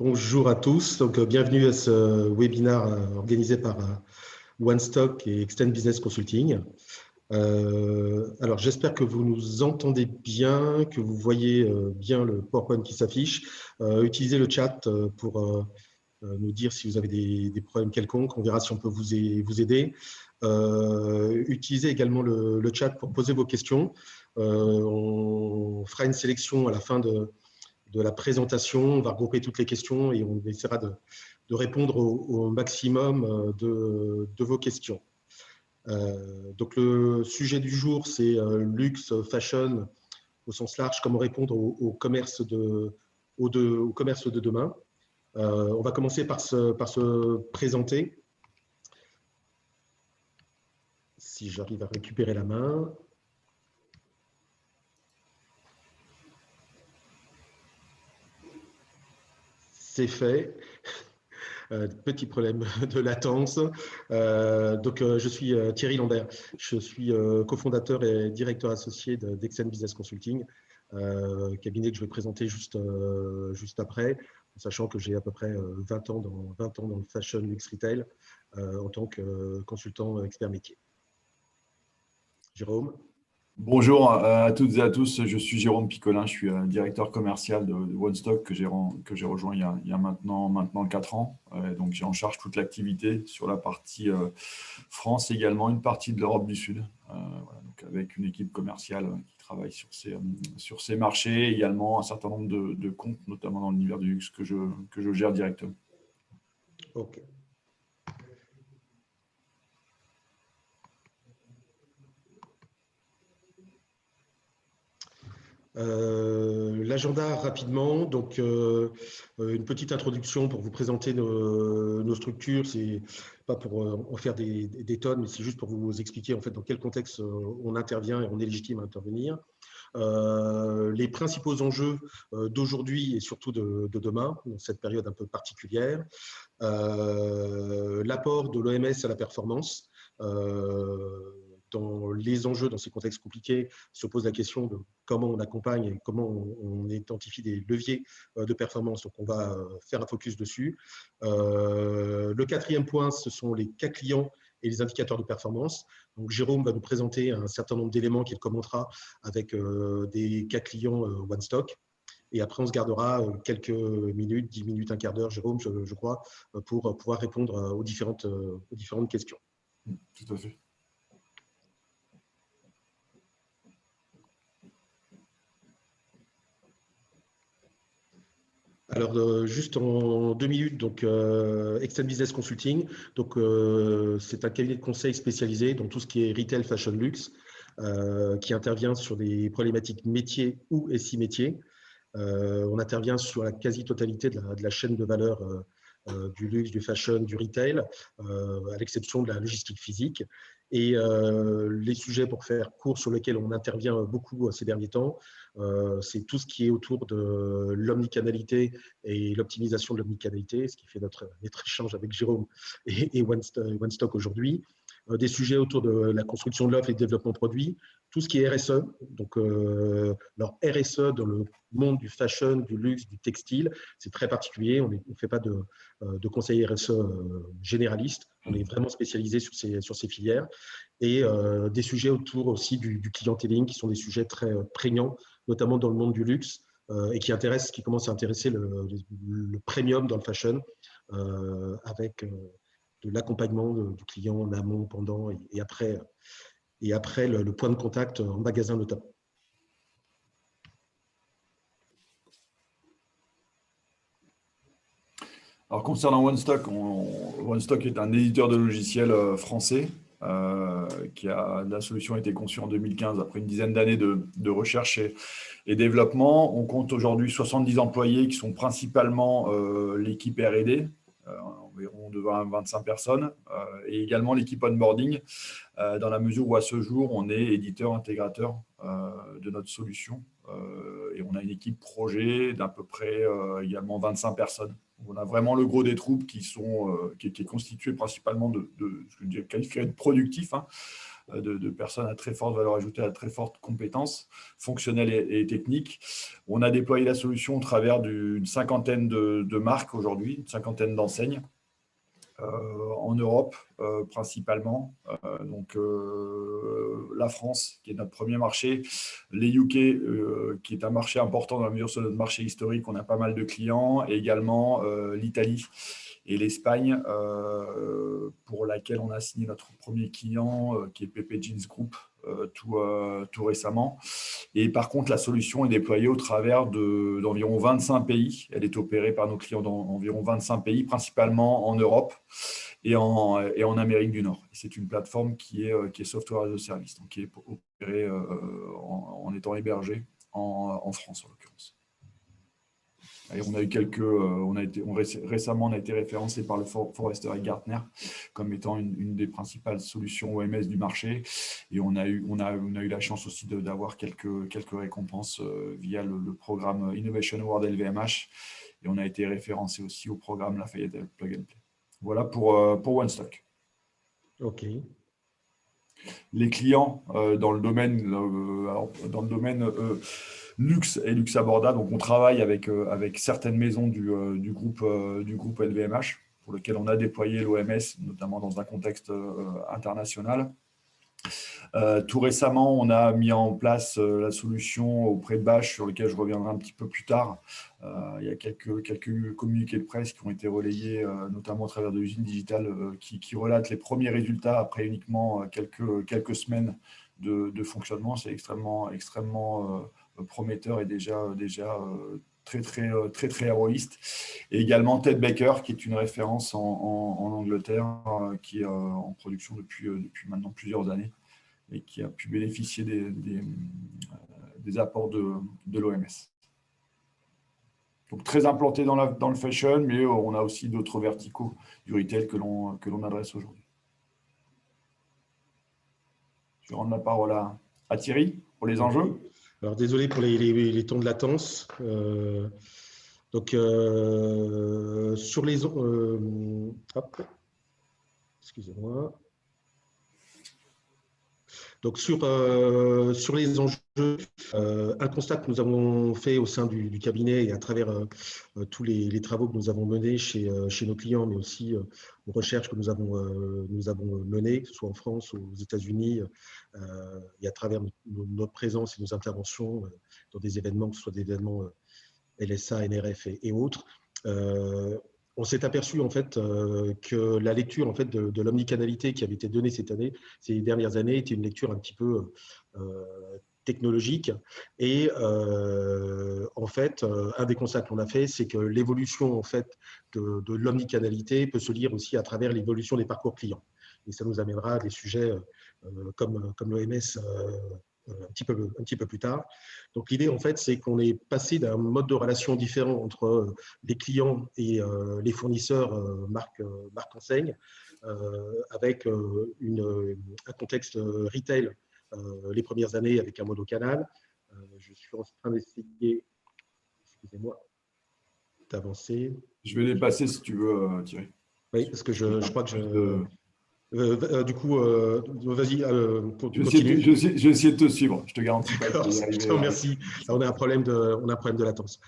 Bonjour à tous, bienvenue à ce webinaire organisé par OneStock et Extend Business Consulting. Alors j'espère que vous nous entendez bien, que vous voyez bien le PowerPoint qui s'affiche. Utilisez le chat pour nous dire si vous avez des problèmes quelconques, on verra si on peut vous aider. Utilisez également le chat pour poser vos questions. On fera une sélection à la fin de la présentation, on va regrouper toutes les questions et on essaiera de répondre au maximum de vos questions. Donc le sujet du jour, c'est luxe, fashion au sens large, comment répondre au commerce de demain. On va commencer par se présenter. Si j'arrive à récupérer la main. C'est fait. Petit problème de latence. Je suis Thierry Lambert. Je suis cofondateur et directeur associé d'Extend Business Consulting, cabinet que je vais présenter juste après, en sachant que j'ai à peu près 20 ans dans le fashion luxe retail en tant que consultant expert métier. Jérôme. Bonjour à toutes et à tous, je suis Jérôme Picolin, je suis directeur commercial de OneStock que j'ai rejoint il y a maintenant 4 ans. Donc j'ai en charge toute l'activité sur la partie France, également une partie de l'Europe du Sud, donc avec une équipe commerciale qui travaille sur ces marchés, également un certain nombre de comptes, notamment dans l'univers du luxe que je gère directement. Ok. L'agenda rapidement, donc une petite introduction pour vous présenter nos structures. C'est pas pour en faire des tonnes, mais c'est juste pour vous expliquer en fait dans quel contexte on intervient et on est légitime à intervenir. Les principaux enjeux d'aujourd'hui et surtout de demain, dans cette période un peu particulière. L'apport de l'OMS à la performance. Dans les enjeux, dans ces contextes compliqués, se pose la question de comment on accompagne et comment on identifie des leviers de performance. Donc, on va faire un focus dessus. Le quatrième point, ce sont les cas clients et les indicateurs de performance. Donc, Jérôme va nous présenter un certain nombre d'éléments qu'il commentera avec des cas clients OneStock. Et après, on se gardera quelques minutes, 10 minutes, un quart d'heure, Jérôme, je crois, pour pouvoir répondre aux différentes questions. Tout à fait. Alors, juste en 2 minutes, donc Extend Business Consulting, donc c'est un cabinet de conseil spécialisé dans tout ce qui est retail, fashion, luxe, qui intervient sur des problématiques métiers ou SI métiers. On intervient sur la quasi-totalité de la chaîne de valeur du luxe, du fashion, du retail, à l'exception de la logistique physique. Et les sujets, pour faire court, sur lesquels on intervient beaucoup ces derniers temps, c'est tout ce qui est autour de l'omnicanalité et l'optimisation de l'omnicanalité, ce qui fait notre échange avec Jérôme et OneStock aujourd'hui. Des sujets autour de la construction de l'offre et de développement produit, tout ce qui est RSE, donc leur RSE dans le monde du fashion, du luxe, du textile, c'est très particulier, on ne fait pas de conseil RSE généraliste, on est vraiment spécialisé sur ces filières, et des sujets autour aussi du clienteling, qui sont des sujets très prégnants, notamment dans le monde du luxe, et qui commencent à intéresser le premium dans le fashion, avec de l'accompagnement du client en amont, pendant et après le point de contact en magasin notamment. Alors concernant OneStock, OneStock est un éditeur de logiciels français la solution a été conçue en 2015 après une dizaine d'années de recherche et développement. On compte aujourd'hui 70 employés qui sont principalement l'équipe R&D, environ de 20 à 25 personnes, et également l'équipe onboarding, dans la mesure où à ce jour, on est éditeur intégrateur de notre solution. Et on a une équipe projet d'à peu près également 25 personnes. On a vraiment le gros des troupes qui est constitué principalement de ce que je qualifierais de productifs, hein, de personnes à très forte valeur ajoutée, à très forte compétence fonctionnelle et technique. On a déployé la solution au travers d'une cinquantaine de marques aujourd'hui, une cinquantaine d'enseignes. En Europe principalement, donc la France qui est notre premier marché, les UK qui est un marché important dans la mesure sur notre marché historique, on a pas mal de clients, et également l'Italie et l'Espagne pour laquelle on a signé notre premier client qui est PP Jeans Group tout récemment. Et par contre, la solution est déployée au travers d'environ 25 pays. Elle est opérée par nos clients dans environ 25 pays, principalement en Europe et en Amérique du Nord. C'est une plateforme qui est software as a service, donc qui est opérée en étant hébergée en France, en l'occurrence. Et on a eu récemment, on a été référencé par le Forrester et Gartner comme étant une des principales solutions OMS du marché. Et on a eu la chance aussi d'avoir quelques récompenses via le programme Innovation Award LVMH. Et on a été référencé aussi au programme Lafayette Plug and Play. Voilà pour OneStock. OK. Les clients dans le domaine luxe et luxe aborda. Donc, on travaille avec certaines maisons du groupe LVMH pour lequel on a déployé l'OMS, notamment dans un contexte international. Tout récemment, on a mis en place la solution auprès de Bache, sur lequel je reviendrai un petit peu plus tard. Il y a quelques communiqués de presse qui ont été relayés, notamment à travers de l'usine digitale, qui relatent les premiers résultats après uniquement quelques semaines de fonctionnement. C'est extrêmement prometteur et déjà très héroïste. Et également Ted Baker, qui est une référence en Angleterre, qui est en production depuis maintenant plusieurs années et qui a pu bénéficier des apports de l'OMS. Donc très implanté dans le fashion, mais on a aussi d'autres verticaux du retail que l'on adresse aujourd'hui. Je vais rendre la parole à Thierry pour les enjeux. Alors désolé pour les temps de latence. Donc sur les excusez-moi. Donc sur les enjeux, un constat que nous avons fait au sein du cabinet et à travers tous les travaux que nous avons menés chez nos clients, mais aussi aux recherches que nous avons menées, que ce soit en France ou aux États-Unis, et à travers notre présence et nos interventions dans des événements, que ce soit des événements LSA, NRF et autres. On s'est aperçu en fait que la lecture en fait de l'omnicanalité qui avait été donnée ces dernières années, était une lecture un petit peu technologique. Et en fait, un des constats qu'on a fait, c'est que l'évolution en fait de l'omnicanalité peut se lire aussi à travers l'évolution des parcours clients. Et ça nous amènera à des sujets comme l'OMS un petit peu plus tard. Donc l'idée en fait, c'est qu'on est passé d'un mode de relation différent entre les clients et les fournisseurs marque enseigne, avec un contexte retail les premières années avec un monocanal. Je suis en train d'essayer, excusez-moi, d'avancer. Je vais les passer si tu veux, Thierry. Oui, parce que je crois que du coup, vas-y, continue. Je vais essayer de te suivre, je te garantis pas. Je te remercie. On a un problème de latence.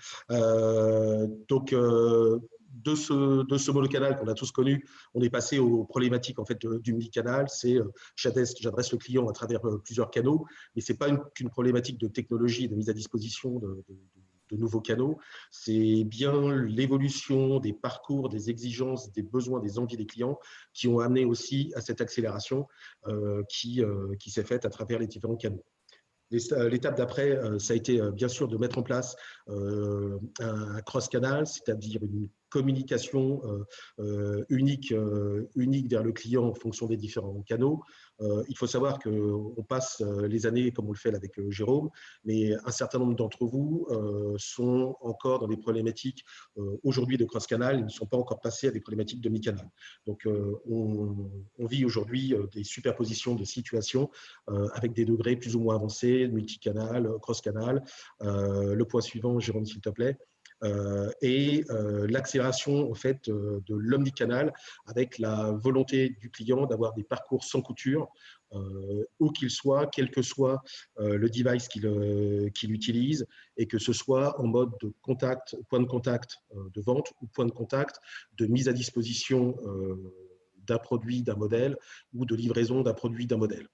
Donc, de ce monocanal qu'on a tous connu, on est passé aux problématiques en fait du multicanal. C'est j'adresse le client à travers plusieurs canaux, mais c'est pas qu'une problématique de technologie et de mise à disposition de nouveaux canaux. C'est bien l'évolution des parcours, des exigences, des besoins, des envies des clients qui ont amené aussi à cette accélération qui s'est faite à travers les différents canaux. L'étape d'après, ça a été bien sûr de mettre en place un cross-canal, c'est-à-dire une communication unique vers le client en fonction des différents canaux. Il faut savoir qu'on passe les années, comme on le fait avec Jérôme, mais un certain nombre d'entre vous sont encore dans des problématiques aujourd'hui de cross-canal, ils ne sont pas encore passés à des problématiques de mi-canal. Donc, on vit aujourd'hui des superpositions de situations avec des degrés plus ou moins avancés, multicanal, cross-canal. Le point suivant, Jérôme, s'il te plaît. et l'accélération en fait de l'omnicanal avec la volonté du client d'avoir des parcours sans couture, où qu'il soit, quel que soit le device qu'il utilise, et que ce soit en mode de contact, point de contact de vente ou point de contact de mise à disposition d'un produit, d'un modèle, ou de livraison d'un produit, d'un modèle.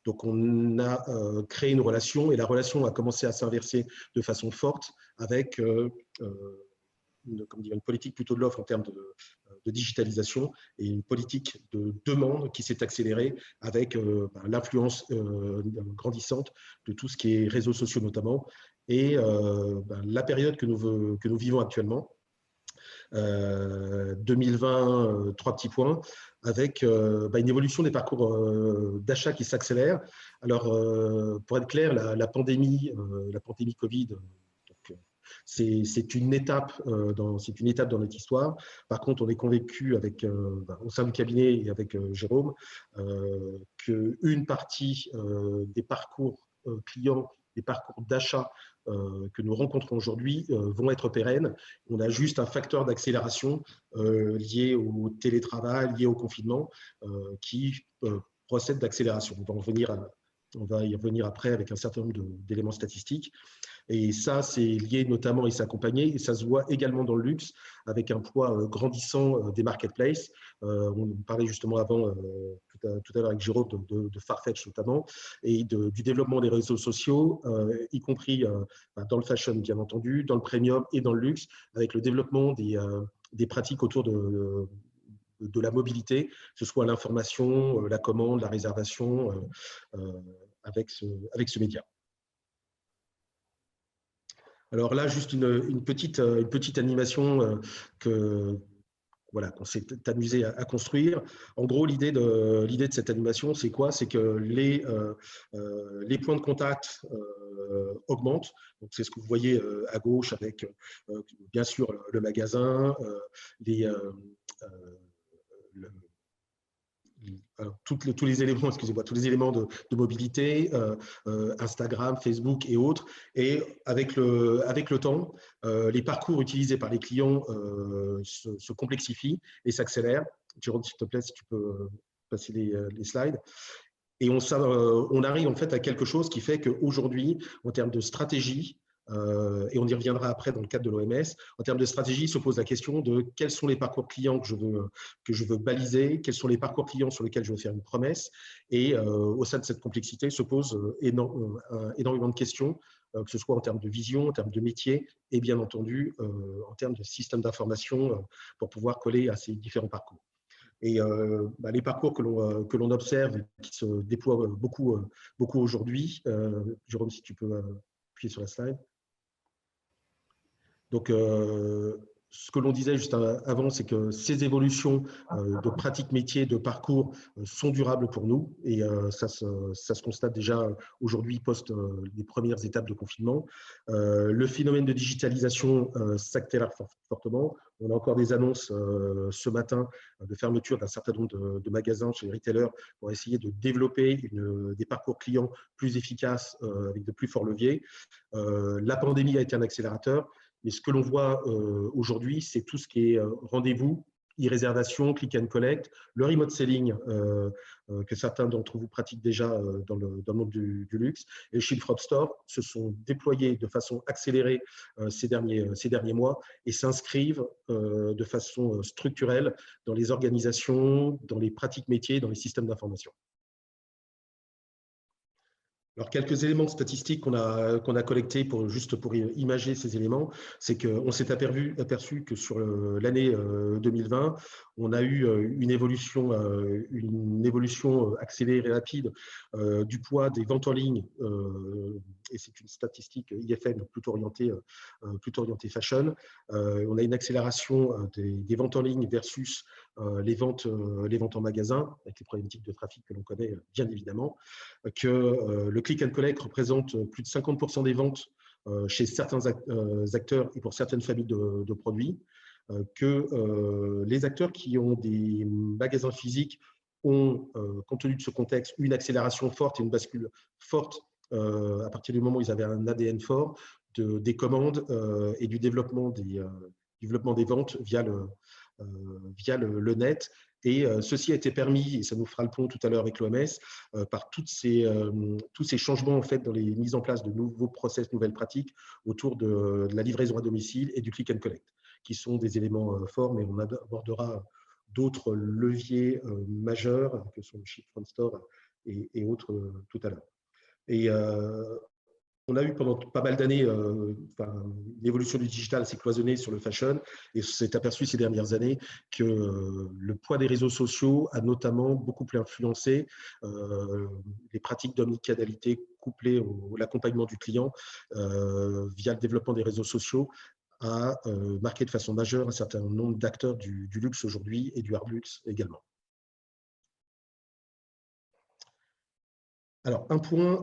Donc, on a créé une relation, et la relation a commencé à s'inverser de façon forte avec une politique plutôt de l'offre en termes de digitalisation, et une politique de demande qui s'est accélérée avec l'influence grandissante de tout ce qui est réseaux sociaux notamment, et la période que nous vivons actuellement. 2020, trois petits points, avec une évolution des parcours d'achat qui s'accélère. Alors, pour être clair, la pandémie Covid, c'est une étape dans notre histoire. Par contre, on est convaincu au sein du cabinet et avec Jérôme qu'une partie des parcours clients, des parcours d'achat que nous rencontrons aujourd'hui vont être pérennes. On a juste un facteur d'accélération lié au télétravail, lié au confinement, qui procède d'accélération. On va y revenir après avec un certain nombre d'éléments statistiques. Et ça, c'est lié notamment et c'est accompagné, et ça se voit également dans le luxe, avec un poids grandissant des marketplaces. On parlait justement avant, tout à l'heure avec Jérôme, de Farfetch notamment, et du développement des réseaux sociaux, y compris dans le fashion, bien entendu, dans le premium et dans le luxe, avec le développement des pratiques autour de la mobilité, que ce soit l'information, la commande, la réservation, avec ce média. Alors là, juste une petite animation qu'on s'est amusé à construire. En gros, l'idée de cette animation, c'est quoi? C'est que les points de contact augmentent. Donc, c'est ce que vous voyez à gauche avec, bien sûr, le magasin, tous les éléments, tous les éléments de mobilité, Instagram, Facebook et autres. Et avec le temps, les parcours utilisés par les clients se complexifient et s'accélèrent. Jérôme, s'il te plaît, si tu peux passer les slides. Et on arrive en fait à quelque chose qui fait qu'aujourd'hui, en termes de stratégie, et on y reviendra après dans le cadre de l'OMS, en termes de stratégie, se pose la question de quels sont les parcours clients que je veux baliser, quels sont les parcours clients sur lesquels je veux faire une promesse. Et au sein de cette complexité se posent énormément de questions, que ce soit en termes de vision, en termes de métier, et bien entendu en termes de système d'information pour pouvoir coller à ces différents parcours. Et les parcours que l'on observe et qui se déploient beaucoup aujourd'hui, Jérôme, si tu peux appuyer sur la slide. Donc, ce que l'on disait juste avant, c'est que ces évolutions de pratiques métiers, de parcours sont durables pour nous, et ça se constate déjà aujourd'hui post les premières étapes de confinement. Le phénomène de digitalisation s'accélère fortement. On a encore des annonces ce matin de fermeture d'un certain nombre de magasins chez les retailers pour essayer de développer des parcours clients plus efficaces avec de plus forts leviers. La pandémie a été un accélérateur. Mais ce que l'on voit aujourd'hui, c'est tout ce qui est rendez-vous, e-réservation, click and collect, le remote selling que certains d'entre vous pratiquent déjà dans le monde du luxe, et le ship from store se sont déployés de façon accélérée ces derniers mois et s'inscrivent de façon structurelle dans les organisations, dans les pratiques métiers, dans les systèmes d'information. Alors, quelques éléments statistiques qu'on a collectés pour imager ces éléments, c'est qu'on s'est aperçu que sur l'année 2020, on a eu une évolution accélérée et rapide du poids des ventes en ligne, et c'est une statistique IFM plutôt orientée fashion. On a une accélération des ventes en ligne versus les ventes en magasin, avec les problématiques de trafic que l'on connaît bien évidemment, que le click and collect représente plus de 50% des ventes chez certains acteurs et pour certaines familles de produits, que les acteurs qui ont des magasins physiques ont, compte tenu de ce contexte, une accélération forte et une bascule forte à partir du moment où ils avaient un ADN fort des commandes et du développement des ventes via le net. Et ceci a été permis, et ça nous fera le pont tout à l'heure avec l'OMS, par tous ces changements en fait, dans les mises en place de nouveaux process, nouvelles pratiques autour de la livraison à domicile et du click and collect, qui sont des éléments forts, mais on abordera d'autres leviers majeurs que sont le Ship from Store et autres tout à l'heure. Et on a eu pendant pas mal d'années, l'évolution du digital s'est cloisonnée sur le fashion et s'est aperçu ces dernières années que le poids des réseaux sociaux a notamment beaucoup plus influencé les pratiques d'omnicanalité couplées à l'accompagnement du client via le développement des réseaux sociaux a marqué de façon majeure un certain nombre d'acteurs du luxe aujourd'hui et du hard luxe également. Alors, un point,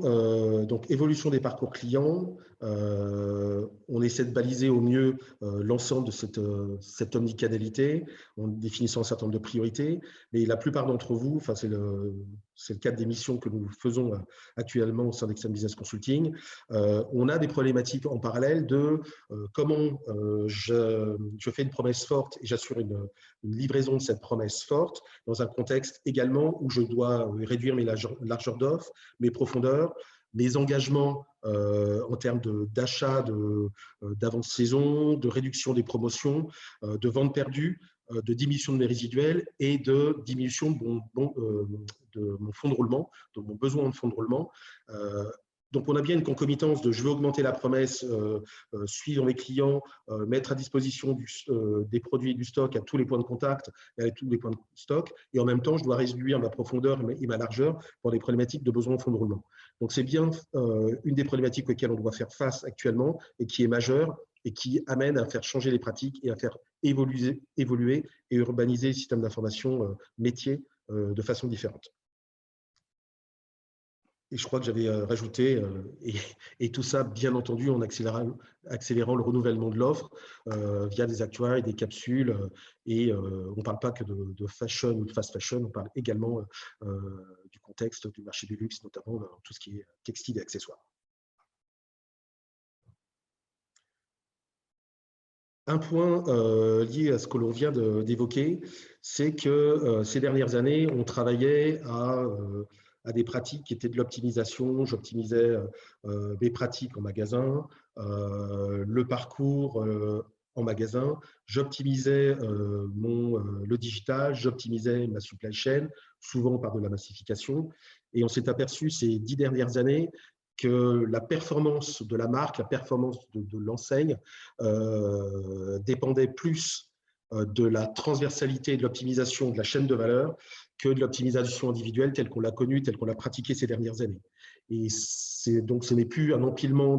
donc évolution des parcours clients. On essaie de baliser au mieux l'ensemble de cette omnicanalité en définissant un certain nombre de priorités. Mais la plupart d'entre vous, c'est le cadre des missions que nous faisons actuellement au sein d'Extend Business Consulting, on a des problématiques en parallèle de comment je fais une promesse forte et j'assure une livraison de cette promesse forte dans un contexte également où je dois réduire mes largeurs d'offres, mes profondeurs, mes engagements en termes d'achat, d'avance-saison, de réduction des promotions, de ventes perdues, de diminution de mes résiduels et de diminution de mon fonds de roulement, de mon besoin de fonds de roulement. Donc, on a bien une concomitance de je veux augmenter la promesse, suivre mes clients, mettre à disposition des produits et du stock à tous les points de contact et à tous les points de stock. Et en même temps, je dois réduire ma profondeur et ma largeur pour des problématiques de besoin en fonds de roulement. Donc, c'est bien une des problématiques auxquelles on doit faire face actuellement et qui est majeure et qui amène à faire changer les pratiques et à faire évoluer et urbaniser le système d'information métier de façon différente. Et je crois que j'avais rajouté, et tout ça, bien entendu, en accélérant le renouvellement de l'offre via des actuaires, des capsules. Et on ne parle pas que de fashion ou de fast fashion, on parle également du contexte du marché du luxe, notamment dans tout ce qui est textile et accessoires. Un point lié à ce que l'on vient d'évoquer, c'est que ces dernières années, on travaillait à des pratiques qui étaient de l'optimisation. J'optimisais mes pratiques en magasin, le parcours en magasin, j'optimisais le digital, j'optimisais ma supply chain, souvent par de la massification. Et on s'est aperçu ces 10 dernières années que la performance de la marque, la performance de l'enseigne dépendait plus de la transversalité et de l'optimisation de la chaîne de valeur que de l'optimisation individuelle telle qu'on l'a connue, telle qu'on l'a pratiquée ces dernières années. Et donc, ce n'est plus un empilement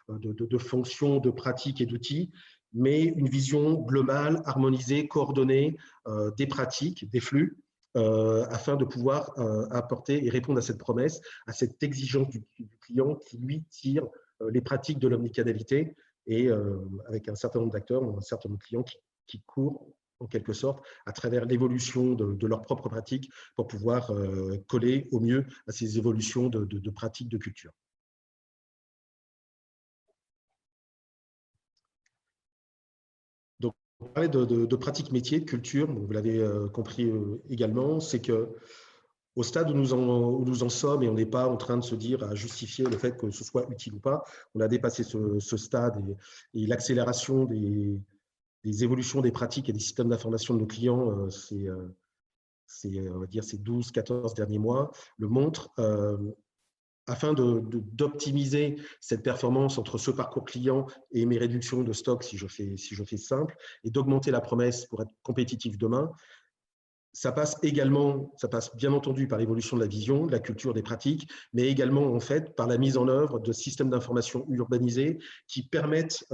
de fonctions, de pratiques et d'outils, mais une vision globale, harmonisée, coordonnée des pratiques, des flux, afin de pouvoir apporter et répondre à cette promesse, à cette exigence du client qui, lui, tire les pratiques de l'omnicanalité et avec un certain nombre d'acteurs, un certain nombre de clients qui courent en quelque sorte à travers l'évolution de leurs propres pratiques pour pouvoir coller au mieux à ces évolutions de pratiques de culture. Donc, on parlait de pratiques métiers, de culture, vous l'avez compris également, c'est que au stade où nous en sommes, et on n'est pas en train de se dire à justifier le fait que ce soit utile ou pas, on a dépassé ce stade et l'accélération des évolutions des pratiques et des systèmes d'information de nos clients, on va dire, ces 12-14 derniers mois, le montrent. Afin d'optimiser cette performance entre ce parcours client et mes réductions de stock, si je fais simple, et d'augmenter la promesse pour être compétitif demain, ça passe bien entendu par l'évolution de la vision, de la culture, des pratiques, mais également en fait par la mise en œuvre de systèmes d'information urbanisés qui permettent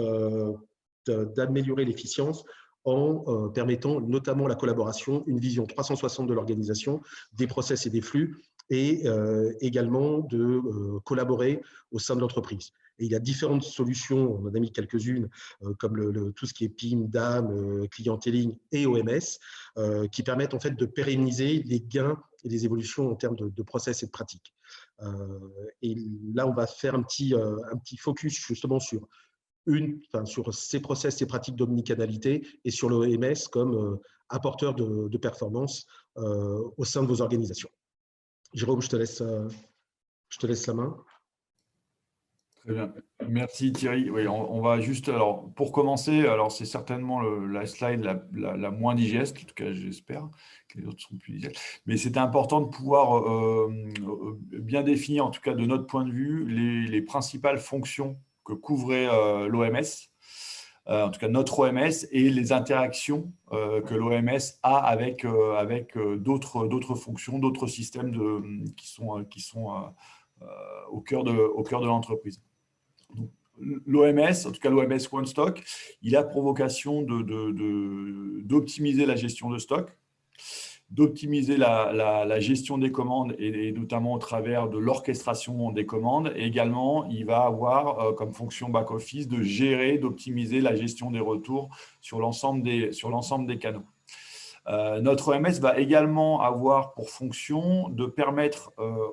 d'améliorer l'efficience en permettant notamment la collaboration, une vision 360 de l'organisation, des process et des flux, et également de collaborer au sein de l'entreprise. Et il y a différentes solutions, on en a mis quelques-unes, comme tout ce qui est PIM, DAM, clienteling et OMS, qui permettent en fait de pérenniser les gains et les évolutions en termes de process et de pratiques. Et là, on va faire un petit focus justement sur sur ses process, ses pratiques d'omnicanalité et sur l'OMS comme apporteur de performance au sein de vos organisations. Jérôme, je te laisse la main. Très bien. Merci Thierry. Oui, on va juste, alors pour commencer, alors c'est certainement la slide la moins digeste, en tout cas j'espère que les autres sont plus digestes, mais c'était important de pouvoir bien définir, en tout cas de notre point de vue, les principales fonctions que couvrait l'OMS, en tout cas notre OMS, et les interactions que l'OMS a avec d'autres fonctions, d'autres systèmes qui sont au cœur de l'entreprise. L'OMS, en tout cas l'OMS One Stock, il a pour vocation d'optimiser la gestion de stock, d'optimiser la gestion des commandes et notamment au travers de l'orchestration des commandes. Et également, il va avoir comme fonction back-office de gérer, d'optimiser la gestion des retours sur l'ensemble des canaux. Notre OMS va également avoir pour fonction de permettre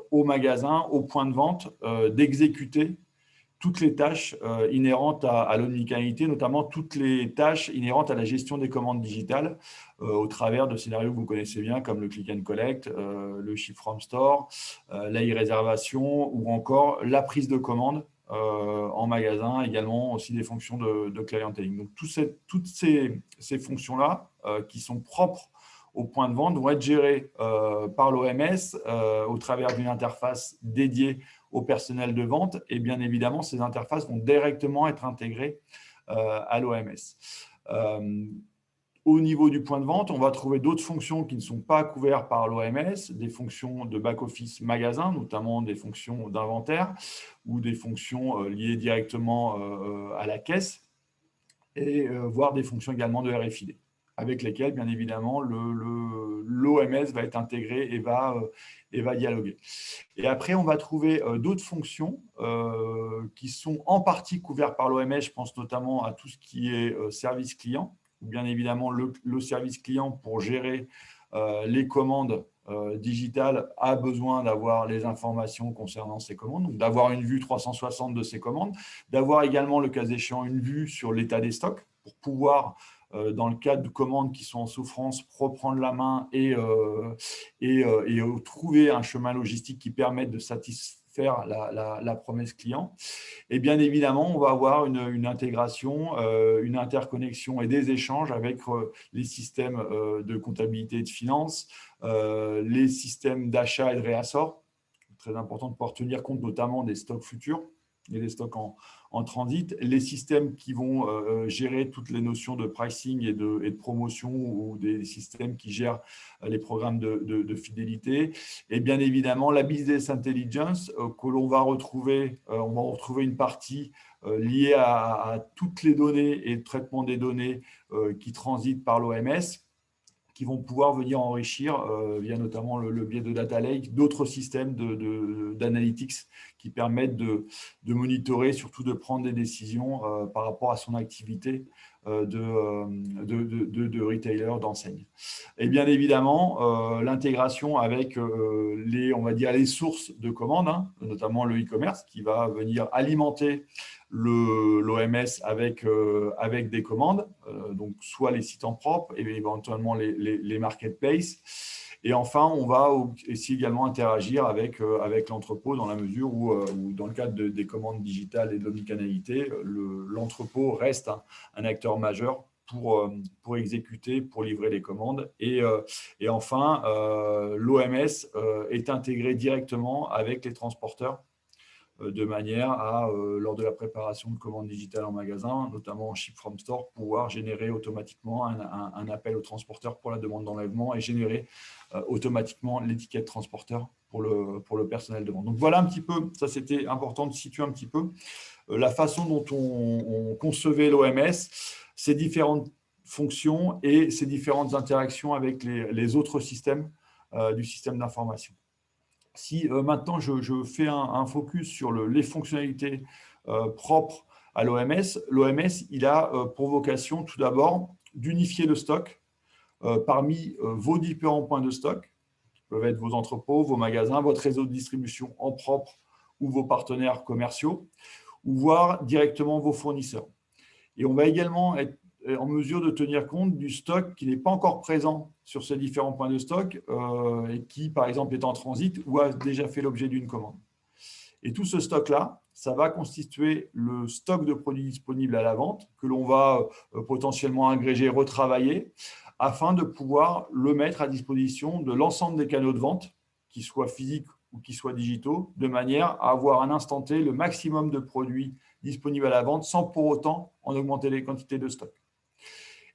aux magasins, aux points de vente, d'exécuter toutes les tâches inhérentes à l'omnicanalité, notamment toutes les tâches inhérentes à la gestion des commandes digitales au travers de scénarios que vous connaissez bien comme le click and collect, le ship from store, la e-réservation ou encore la prise de commande en magasin, également aussi des fonctions de clienteling. Donc, toutes ces fonctions-là qui sont propres au point de vente vont être gérées par l'OMS au travers d'une interface dédiée au personnel de vente et bien évidemment, ces interfaces vont directement être intégrées à l'OMS. Au niveau du point de vente, on va trouver d'autres fonctions qui ne sont pas couvertes par l'OMS, des fonctions de back-office magasin, notamment des fonctions d'inventaire ou des fonctions liées directement à la caisse et voire des fonctions également de RFID, avec lesquelles, bien évidemment, l'OMS va être intégré et va dialoguer. Et après, on va trouver d'autres fonctions qui sont en partie couvertes par l'OMS. Je pense notamment à tout ce qui est service client, ou bien évidemment le service client pour gérer les commandes digitales a besoin d'avoir les informations concernant ces commandes, donc d'avoir une vue 360 de ces commandes, d'avoir également, le cas échéant, une vue sur l'état des stocks pour pouvoir dans le cadre de commandes qui sont en souffrance, reprendre la main et trouver un chemin logistique qui permette de satisfaire la promesse client. Et bien évidemment, on va avoir une intégration, une interconnexion et des échanges avec les systèmes de comptabilité et de finance, les systèmes d'achat et de réassort. Très important de pouvoir tenir compte notamment des stocks futurs et des stocks en transit, les systèmes qui vont gérer toutes les notions de pricing et de promotion ou des systèmes qui gèrent les programmes de fidélité. Et bien évidemment, la business intelligence que l'on va retrouver, on va retrouver une partie liée à toutes les données et le traitement des données qui transitent par l'OMS, qui vont pouvoir venir enrichir, via notamment le biais de Data Lake, d'autres systèmes d'analytics qui permettent de monitorer, surtout de prendre des décisions par rapport à son activité de retailer, d'enseigne. Et bien évidemment, l'intégration avec on va dire les sources de commandes, hein, notamment le e-commerce, qui va venir alimenter l'OMS avec des commandes, donc soit les sites en propre et éventuellement les marketplaces. Et enfin, on va aussi également interagir avec l'entrepôt dans la mesure où dans le cadre des commandes digitales et de l'omnicanalité, l'entrepôt reste un acteur majeur pour exécuter, pour livrer les commandes. Et enfin, l'OMS est intégré directement avec les transporteurs de manière à, lors de la préparation de commandes digitales en magasin, notamment en ship from store, pouvoir générer automatiquement un appel au transporteur pour la demande d'enlèvement et générer automatiquement l'étiquette transporteur pour le personnel de vente. Donc voilà un petit peu, ça c'était important de situer un petit peu la façon dont on concevait l'OMS, ses différentes fonctions et ses différentes interactions avec les autres systèmes du système d'information. Si maintenant je fais un focus sur les fonctionnalités propres à l'OMS, l'OMS il a pour vocation tout d'abord d'unifier le stock parmi vos différents points de stock, qui peuvent être vos entrepôts, vos magasins, votre réseau de distribution en propre ou vos partenaires commerciaux, ou voire directement vos fournisseurs. Et on va également être en mesure de tenir compte du stock qui n'est pas encore présent sur ces différents points de stock et qui, par exemple, est en transit ou a déjà fait l'objet d'une commande. Et tout ce stock-là, ça va constituer le stock de produits disponibles à la vente que l'on va potentiellement agréger, retravailler, afin de pouvoir le mettre à disposition de l'ensemble des canaux de vente, qu'ils soient physiques ou qu'ils soient digitaux, de manière à avoir à un instant T le maximum de produits disponibles à la vente sans pour autant en augmenter les quantités de stock.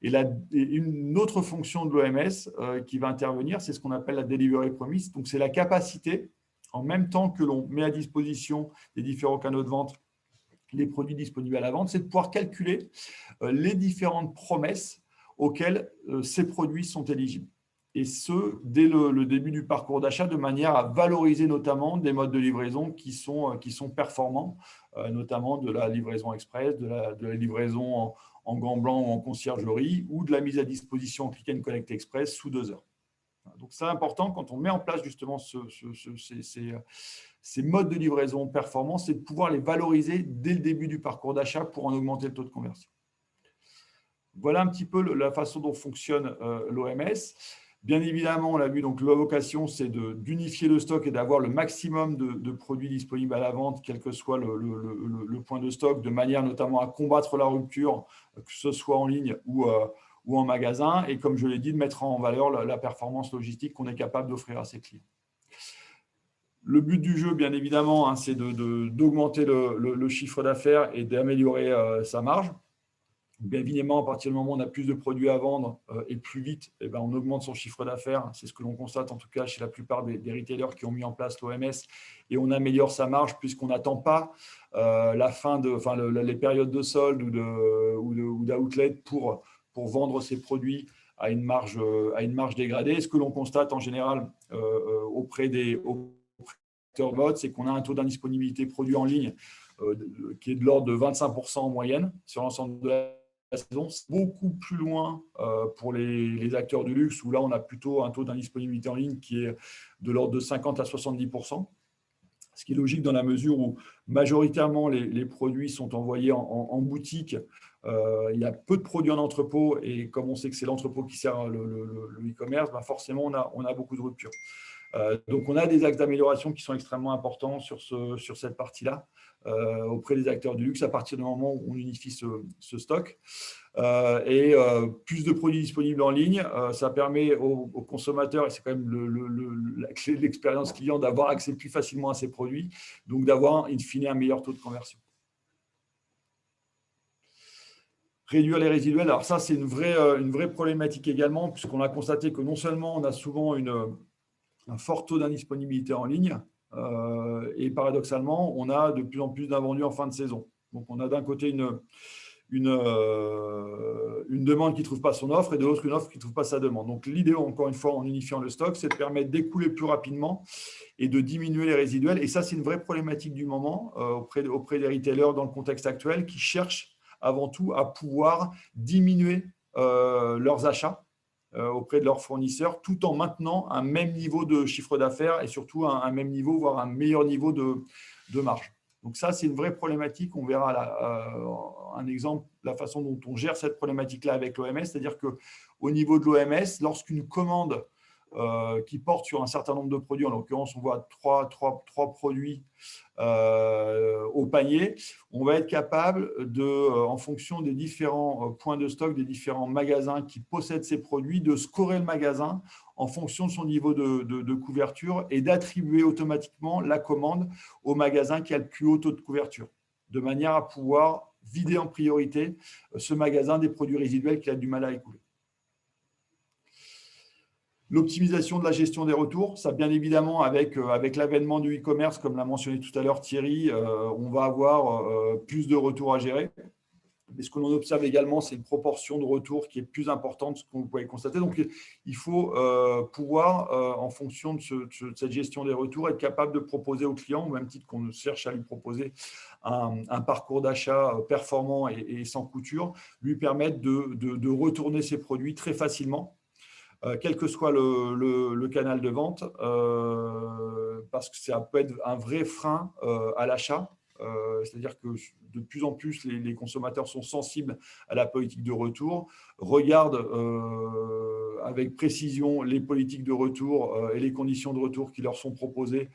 Et une autre fonction de l'OMS qui va intervenir, c'est ce qu'on appelle la delivery promise. Donc, c'est la capacité, en même temps que l'on met à disposition des différents canaux de vente les produits disponibles à la vente, c'est de pouvoir calculer les différentes promesses auxquelles ces produits sont éligibles. Et ce, dès le début du parcours d'achat, de manière à valoriser notamment des modes de livraison qui sont performants, notamment de la livraison express, de la livraison en gants blancs ou en conciergerie, ou de la mise à disposition en click and collect express sous 2 heures. Donc, c'est important quand on met en place justement ces modes de livraison performants, c'est de pouvoir les valoriser dès le début du parcours d'achat pour en augmenter le taux de conversion. Voilà un petit peu la façon dont fonctionne l'OMS. Bien évidemment, on l'a vu, donc la vocation, c'est d'unifier le stock et d'avoir le maximum de produits disponibles à la vente, quel que soit le point de stock, de manière notamment à combattre la rupture, que ce soit en ligne ou en magasin, et comme je l'ai dit, de mettre en valeur la performance logistique qu'on est capable d'offrir à ses clients. Le but du jeu, bien évidemment, hein, c'est d'augmenter le chiffre d'affaires et d'améliorer sa marge. Bien évidemment, à partir du moment où on a plus de produits à vendre et plus vite, eh ben, on augmente son chiffre d'affaires. C'est ce que l'on constate en tout cas chez la plupart des retailers qui ont mis en place l'OMS, et on améliore sa marge puisqu'on n'attend pas la fin les périodes de solde ou d'outlet pour vendre ses produits à une marge dégradée. Ce que l'on constate en général auprès des acteurs de mode, c'est qu'on a un taux d'indisponibilité produit en ligne qui est de l'ordre de 25% en moyenne sur l'ensemble de la saison. C'est beaucoup plus loin pour les acteurs du luxe, où là, on a plutôt un taux d'indisponibilité en ligne qui est de l'ordre de 50 à 70%. Ce qui est logique dans la mesure où majoritairement les produits sont envoyés en boutique. Il y a peu de produits en entrepôt, et comme on sait que c'est l'entrepôt qui sert le e-commerce, ben forcément, on a beaucoup de ruptures. Donc, on a des axes d'amélioration qui sont extrêmement importants sur cette partie-là auprès des acteurs du luxe à partir du moment où on unifie ce stock. Plus de produits disponibles en ligne, ça permet aux consommateurs, et c'est quand même l'expérience client, d'avoir accès plus facilement à ces produits, donc d'avoir in fine un meilleur taux de conversion. Réduire les résiduels, alors ça c'est une vraie problématique également, puisqu'on a constaté que non seulement on a souvent un fort taux d'indisponibilité en ligne, et paradoxalement, on a de plus en plus d'invendus en fin de saison. Donc, on a d'un côté une demande qui ne trouve pas son offre, et de l'autre, une offre qui ne trouve pas sa demande. Donc, l'idée, encore une fois, en unifiant le stock, c'est de permettre d'écouler plus rapidement et de diminuer les résiduels. Et ça, c'est une vraie problématique du moment auprès des retailers dans le contexte actuel, qui cherchent avant tout à pouvoir diminuer leurs achats auprès de leurs fournisseurs, tout en maintenant un même niveau de chiffre d'affaires et surtout un même niveau, voire un meilleur niveau de marge. Donc ça, c'est une vraie problématique. On verra un exemple, la façon dont on gère cette problématique-là avec l'OMS, c'est-à-dire qu'au niveau de l'OMS, lorsqu'une commande qui porte sur un certain nombre de produits, en l'occurrence, on voit trois produits au panier, on va être capable en fonction des différents points de stock, des différents magasins qui possèdent ces produits, de scorer le magasin en fonction de son niveau de couverture et d'attribuer automatiquement la commande au magasin qui a le plus haut taux de couverture, de manière à pouvoir vider en priorité ce magasin des produits résiduels qu'il a du mal à écouler. L'optimisation de la gestion des retours, ça bien évidemment avec l'avènement du e-commerce, comme l'a mentionné tout à l'heure Thierry, on va avoir plus de retours à gérer. Mais ce que l'on observe également, c'est une proportion de retours qui est plus importante, ce que vous pouvez constater. Donc, il faut pouvoir, en fonction de cette gestion des retours, être capable de proposer aux clients, au même titre qu'on cherche à lui proposer un parcours d'achat performant et sans couture, lui permettre de retourner ses produits très facilement, quel que soit le canal de vente, parce que ça peut être un vrai frein à l'achat C'est-à-dire que de plus en plus, les consommateurs sont sensibles à la politique de retour, regardent avec précision les politiques de retour et les conditions de retour qui leur sont proposées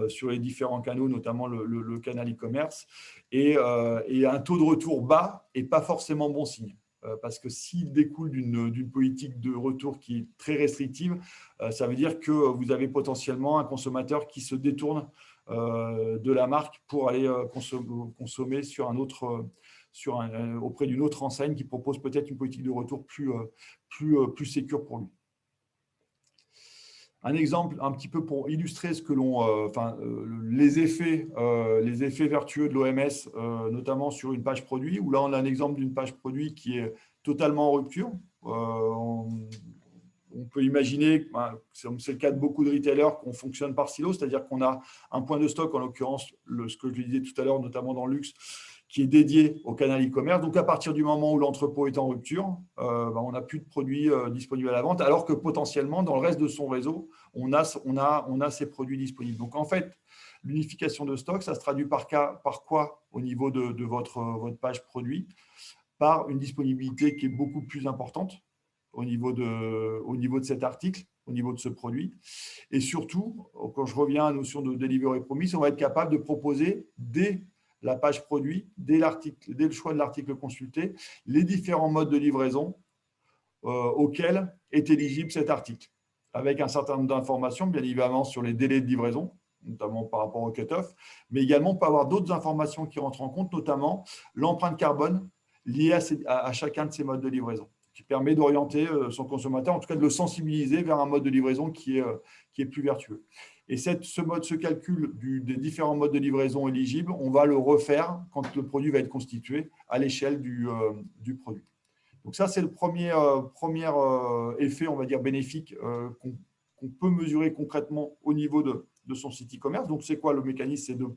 sur les différents canaux, notamment le canal e-commerce. Et un taux de retour bas n'est pas forcément bon signe. Parce que s'il découle d'une politique de retour qui est très restrictive, ça veut dire que vous avez potentiellement un consommateur qui se détourne de la marque pour aller consommer sur auprès d'une autre enseigne qui propose peut-être une politique de retour plus sécure pour lui. Un exemple un petit peu pour illustrer ce que les effets vertueux de l'OMS, notamment sur une page produit, où là on a un exemple d'une page produit qui est totalement en rupture. On peut imaginer, c'est le cas de beaucoup de retailers, qu'on fonctionne par silo, c'est-à-dire qu'on a un point de stock, en l'occurrence, ce que je disais tout à l'heure, notamment dans le luxe, qui est dédié au canal e-commerce. Donc, à partir du moment où l'entrepôt est en rupture, on n'a plus de produits disponibles à la vente, alors que potentiellement, dans le reste de son réseau, on a ces produits disponibles. Donc, en fait, l'unification de stock, ça se traduit par quoi au niveau de votre page produit? Par une disponibilité qui est beaucoup plus importante au niveau de cet article, au niveau de ce produit. Et surtout, quand je reviens à la notion de delivery promise, on va être capable de proposer dès la page produit, dès le choix de l'article consulté, les différents modes de livraison auxquels est éligible cet article, avec un certain nombre d'informations, bien évidemment, sur les délais de livraison, notamment par rapport au cut-off, mais également on peut avoir d'autres informations qui rentrent en compte, notamment l'empreinte carbone liée à chacun de ces modes de livraison, qui permet d'orienter son consommateur, en tout cas de le sensibiliser vers un mode de livraison qui est plus vertueux. Et ce calcul des différents modes de livraison éligibles, on va le refaire quand le produit va être constitué à l'échelle du produit. Donc ça, c'est le premier effet, on va dire, bénéfique qu'on peut mesurer concrètement au niveau de son site e-commerce. Donc, c'est quoi le mécanisme? C'est de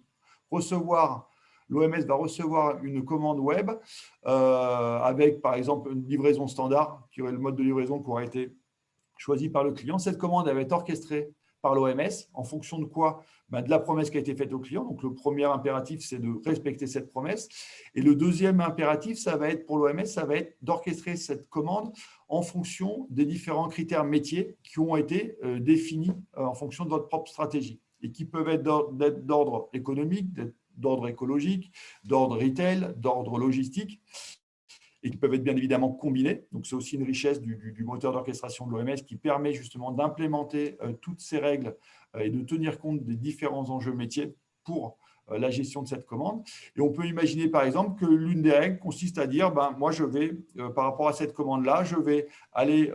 recevoir, l'OMS va recevoir une commande web avec, par exemple, une livraison standard, qui aurait le mode de livraison qui aurait été choisi par le client. Cette commande, elle va être orchestrée par l'OMS en fonction de quoi? De la promesse qui a été faite au client. Donc, le premier impératif, c'est de respecter cette promesse. Et le deuxième impératif, ça va être pour l'OMS, ça va être d'orchestrer cette commande en fonction des différents critères métiers qui ont été définis en fonction de votre propre stratégie et qui peuvent être d'ordre économique, d'ordre écologique, d'ordre retail, d'ordre logistique, et qui peuvent être bien évidemment combinés. Donc, c'est aussi une richesse du moteur d'orchestration de l'OMS qui permet justement d'implémenter toutes ces règles et de tenir compte des différents enjeux métiers pour la gestion de cette commande. Et on peut imaginer, par exemple, que l'une des règles consiste à dire, moi, je vais, par rapport à cette commande-là, je vais aller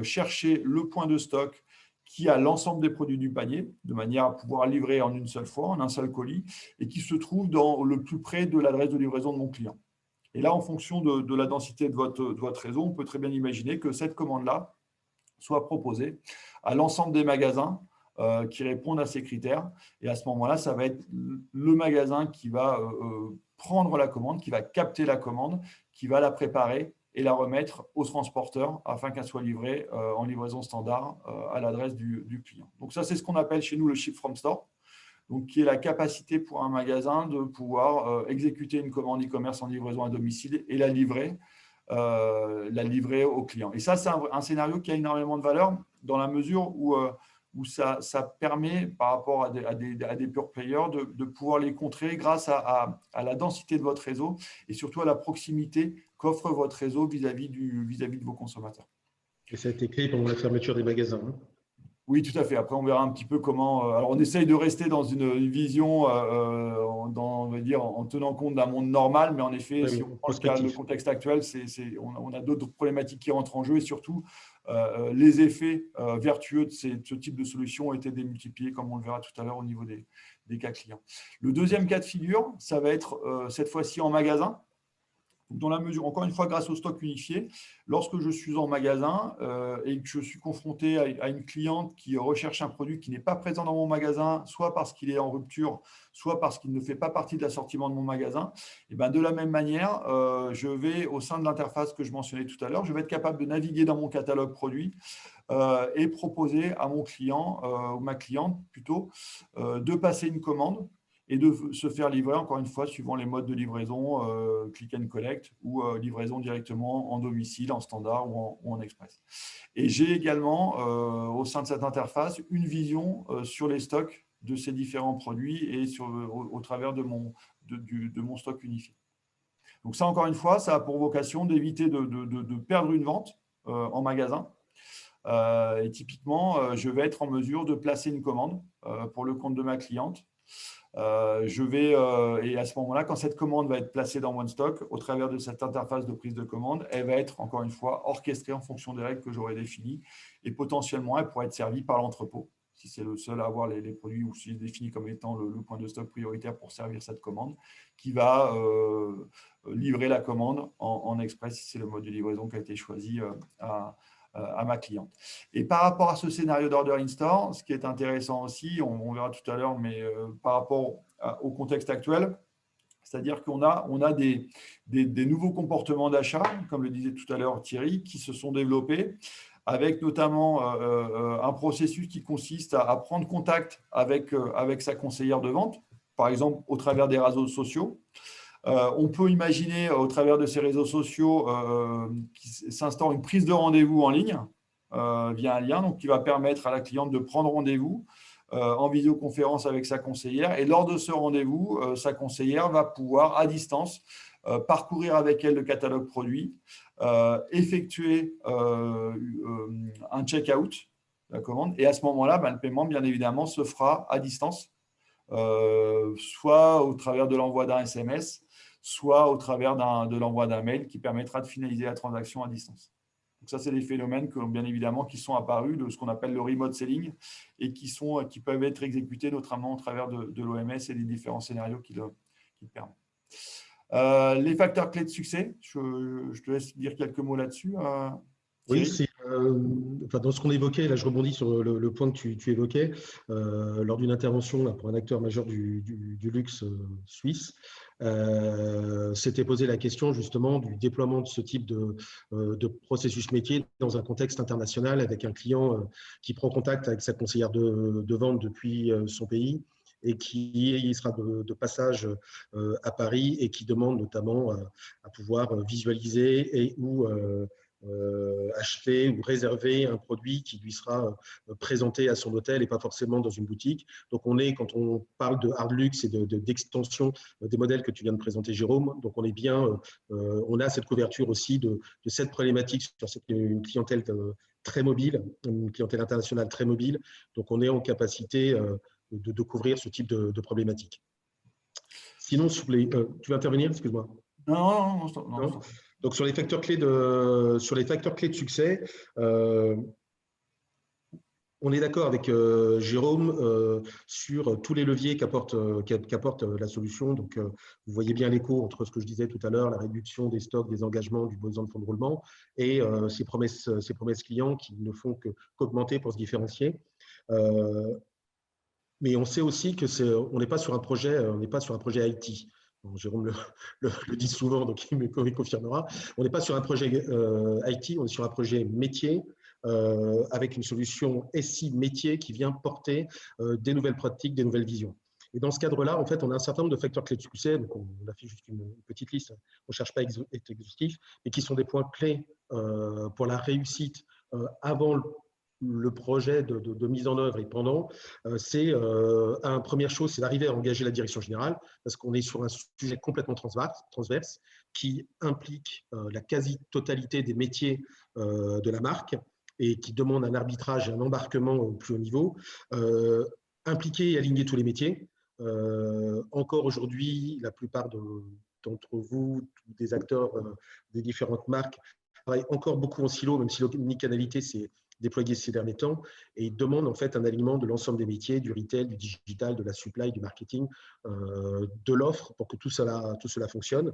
chercher le point de stock qui a l'ensemble des produits du panier, de manière à pouvoir livrer en une seule fois, en un seul colis, et qui se trouve dans le plus près de l'adresse de livraison de mon client. Et là, en fonction de la densité de votre réseau, on peut très bien imaginer que cette commande-là soit proposée à l'ensemble des magasins qui répondent à ces critères. Et à ce moment-là, ça va être le magasin qui va prendre la commande, qui va capter la commande, qui va la préparer et la remettre au transporteur afin qu'elle soit livrée en livraison standard à l'adresse du client. Donc ça, c'est ce qu'on appelle chez nous le ship from store. Donc, qui est la capacité pour un magasin de pouvoir exécuter une commande e-commerce en livraison à domicile et la livrer au client. Et ça, c'est un scénario qui a énormément de valeur dans la mesure où ça permet, par rapport à des pure players, de pouvoir les contrer grâce à la densité de votre réseau et surtout à la proximité qu'offre votre réseau vis-à-vis de vos consommateurs. Et ça a été clé pendant la fermeture des magasins. Oui, tout à fait. Après, on verra un petit peu comment… Alors, on essaye de rester dans une vision, on va dire, en tenant compte d'un monde normal, mais en effet, si on prend le contexte actuel, on a d'autres problématiques qui rentrent en jeu et surtout, les effets vertueux de ce type de solution ont été démultipliés, comme on le verra tout à l'heure au niveau des cas clients. Le deuxième cas de figure, ça va être cette fois-ci en magasin. Dans la mesure, encore une fois, grâce au stock unifié, lorsque je suis en magasin et que je suis confronté à une cliente qui recherche un produit qui n'est pas présent dans mon magasin, soit parce qu'il est en rupture, soit parce qu'il ne fait pas partie de l'assortiment de mon magasin, et de la même manière, je vais, au sein de l'interface que je mentionnais tout à l'heure, je vais être capable de naviguer dans mon catalogue produit et proposer à mon client, ou ma cliente plutôt, de passer une commande et de se faire livrer, encore une fois, suivant les modes de livraison, click and collect ou livraison directement en domicile, en standard ou en express. Et j'ai également, au sein de cette interface, une vision sur les stocks de ces différents produits et au travers de mon stock unifié. Donc ça, encore une fois, ça a pour vocation d'éviter de perdre une vente en magasin. Et typiquement, je vais être en mesure de placer une commande pour le compte de ma cliente. Et à ce moment-là, quand cette commande va être placée dans OneStock, au travers de cette interface de prise de commande, elle va être, encore une fois, orchestrée en fonction des règles que j'aurai définies. Et potentiellement, elle pourra être servie par l'entrepôt, si c'est le seul à avoir les produits ou si c'est défini comme étant le point de stock prioritaire pour servir cette commande, qui va livrer la commande en express, si c'est le mode de livraison qui a été choisi à ma cliente. Et par rapport à ce scénario d'order in store, ce qui est intéressant aussi, on verra tout à l'heure, mais par rapport au contexte actuel, c'est-à-dire qu'on a des nouveaux comportements d'achat, comme le disait tout à l'heure Thierry, qui se sont développés, avec notamment un processus qui consiste à prendre contact avec sa conseillère de vente, par exemple au travers des réseaux sociaux. On peut imaginer, au travers de ces réseaux sociaux, qu'il s'instaure une prise de rendez-vous en ligne via un lien, donc qui va permettre à la cliente de prendre rendez-vous en visioconférence avec sa conseillère. Et lors de ce rendez-vous, sa conseillère va pouvoir, à distance, parcourir avec elle le catalogue produit, effectuer un check-out de la commande. Et à ce moment-là, le paiement, bien évidemment, se fera à distance, soit au travers de l'envoi d'un SMS, soit au travers de l'envoi d'un mail qui permettra de finaliser la transaction à distance. Donc ça, c'est des phénomènes bien évidemment qui sont apparus de ce qu'on appelle le remote selling et qui peuvent être exécutés notamment au travers de l'OMS et des différents scénarios qui le permettent. Les facteurs clés de succès, je te laisse dire quelques mots là-dessus. Oui, dans ce qu'on évoquait, là je rebondis sur le point que tu évoquais, lors d'une intervention là, pour un acteur majeur du luxe suisse, s'était posé la question justement du déploiement de ce type de processus métier dans un contexte international avec un client qui prend contact avec sa conseillère de vente depuis son pays et qui sera de passage à Paris et qui demande notamment à pouvoir visualiser et ou acheter ou réserver un produit qui lui sera présenté à son hôtel et pas forcément dans une boutique. Donc, quand on parle de hard luxe et d'extension des modèles que tu viens de présenter, Jérôme, donc on est bien, on a cette couverture aussi de cette problématique sur une clientèle très mobile, une clientèle internationale très mobile. Donc, on est en capacité de couvrir ce type de problématique. Sinon, tu veux intervenir? Excuse-moi. Non. Donc, sur les facteurs clés de succès, on est d'accord avec Jérôme sur tous les leviers qu'apporte la solution. Donc, vous voyez bien l'écho entre ce que je disais tout à l'heure, la réduction des stocks, des engagements, du besoin de fonds de roulement et ces promesses clients qui ne font qu'augmenter pour se différencier. Mais on sait aussi que on n'est pas sur un projet IT. Bon, Jérôme le dit souvent, donc il me confirmera. On n'est pas sur un projet IT, on est sur un projet métier avec une solution SI métier qui vient porter des nouvelles pratiques, des nouvelles visions. Et dans ce cadre-là, en fait, on a un certain nombre de facteurs clés de succès. Donc, on a fait juste une petite liste. On ne cherche pas à être exhaustif, mais qui sont des points clés pour la réussite avant le projet de mise en œuvre et pendant, première chose, c'est d'arriver à engager la direction générale, parce qu'on est sur un sujet complètement transverse qui implique la quasi-totalité des métiers de la marque et qui demande un arbitrage et un embarquement au plus haut niveau, impliquer et aligner tous les métiers. Encore aujourd'hui, la plupart d'entre vous, des acteurs des différentes marques, travaillent encore beaucoup en silo, même si l'omnicanalité, c'est déployé ces derniers temps, et demande en fait un alignement de l'ensemble des métiers, du retail, du digital, de la supply, du marketing, de l'offre pour que tout cela fonctionne.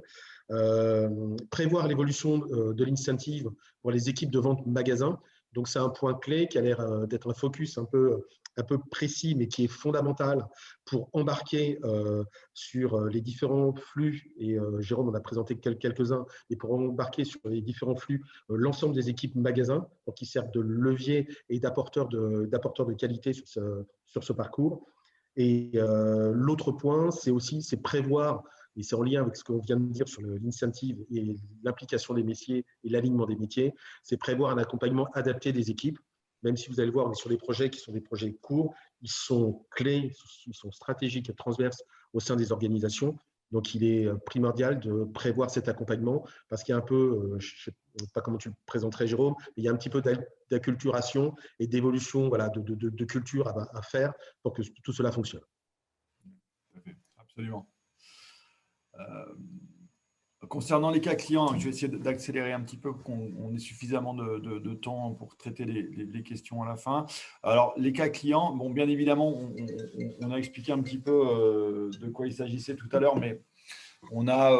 Prévoir l'évolution de l'incentive pour les équipes de vente magasin. Donc, c'est un point clé qui a l'air d'être un focus un peu précis, mais qui est fondamental pour embarquer sur les différents flux. Et Jérôme en a présenté quelques-uns, et pour embarquer sur les différents flux l'ensemble des équipes magasins, qui servent de levier et d'apporteurs de qualité sur ce parcours. Et l'autre point, c'est prévoir, et c'est en lien avec ce qu'on vient de dire sur l'incentive et l'implication des métiers et l'alignement des métiers, c'est prévoir un accompagnement adapté des équipes. Même si vous allez voir, on est sur des projets qui sont des projets courts, ils sont clés, ils sont stratégiques et transverses au sein des organisations. Donc, il est primordial de prévoir cet accompagnement parce qu'il y a un peu, je ne sais pas comment tu le présenterais, Jérôme, mais il y a un petit peu d'acculturation et d'évolution, voilà, de culture à faire pour que tout cela fonctionne. Absolument. Concernant les cas clients, je vais essayer d'accélérer un petit peu pour qu'on ait suffisamment de temps pour traiter les questions à la fin. Alors, les cas clients, bon, bien évidemment, on a expliqué un petit peu de quoi il s'agissait tout à l'heure, mais on a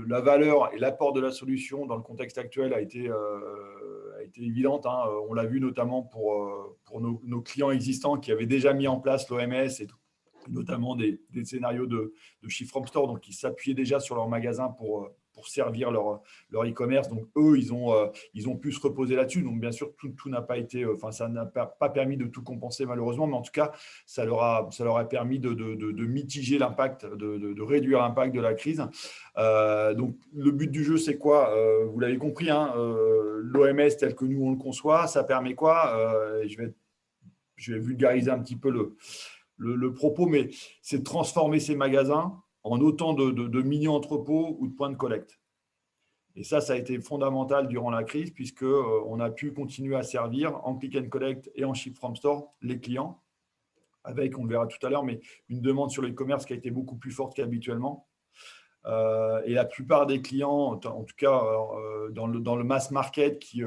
la valeur et l'apport de la solution dans le contexte actuel a été évidente. Hein. On l'a vu notamment pour nos clients existants qui avaient déjà mis en place l'OMS et notamment des scénarios de Shift from Store, donc ils s'appuyaient déjà sur leur magasin pour servir leur e-commerce. Donc, eux, ils ont pu se reposer là-dessus. Donc, bien sûr, tout n'a pas été, enfin, ça n'a pas permis de tout compenser malheureusement, mais en tout cas, ça leur a permis de mitiger l'impact, de réduire l'impact de la crise. Donc, le but du jeu, c'est quoi? Vous l'avez compris, hein, l'OMS tel que nous, on le conçoit, ça permet quoi? Je vais vulgariser un petit peu le propos, mais c'est de transformer ces magasins en autant de mini-entrepôts ou de points de collecte. Et ça a été fondamental durant la crise puisqu'on a pu continuer à servir en click and collect et en ship from store les clients avec, on le verra tout à l'heure, mais une demande sur l'e-commerce qui a été beaucoup plus forte qu'habituellement. Et la plupart des clients, en tout cas dans le mass market qui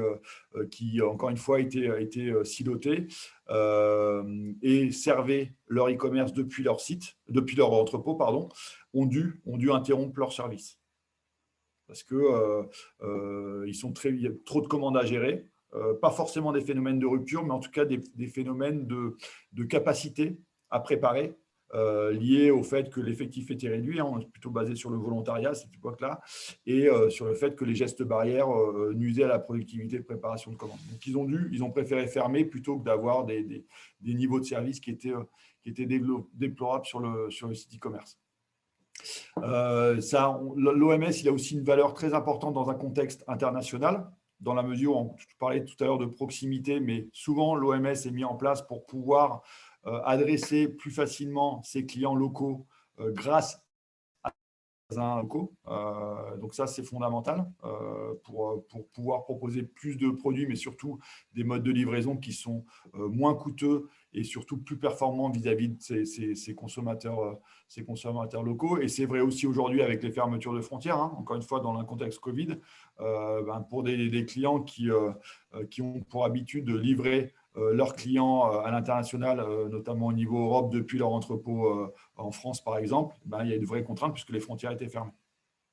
encore une fois, a été siloté et servaient leur e-commerce depuis leur site, depuis leur entrepôt, pardon, ont dû interrompre leur service. Parce qu'il y a trop de commandes à gérer. Pas forcément des phénomènes de rupture, mais en tout cas des phénomènes de capacité à préparer. Lié au fait que l'effectif était réduit, hein, on est plutôt basé sur le volontariat à cette époque-là, et sur le fait que les gestes barrières nuisaient à la productivité de préparation de commandes. Donc, ils ont préféré fermer plutôt que d'avoir des niveaux de service qui étaient déplorables sur le site e-commerce. L'OMS, il a aussi une valeur très importante dans un contexte international, dans la mesure où je parlais tout à l'heure de proximité, mais souvent l'OMS est mis en place pour pouvoir adresser plus facilement ses clients locaux grâce à des magasins locaux. Donc ça, c'est fondamental pour pouvoir proposer plus de produits, mais surtout des modes de livraison qui sont moins coûteux et surtout plus performants vis-à-vis de ces consommateurs locaux. Et c'est vrai aussi aujourd'hui avec les fermetures de frontières, hein, encore une fois dans le contexte Covid, pour des clients qui ont pour habitude de livrer leurs clients à l'international, notamment au niveau Europe, depuis leur entrepôt en France, par exemple, il y a une vraie contrainte puisque les frontières étaient fermées.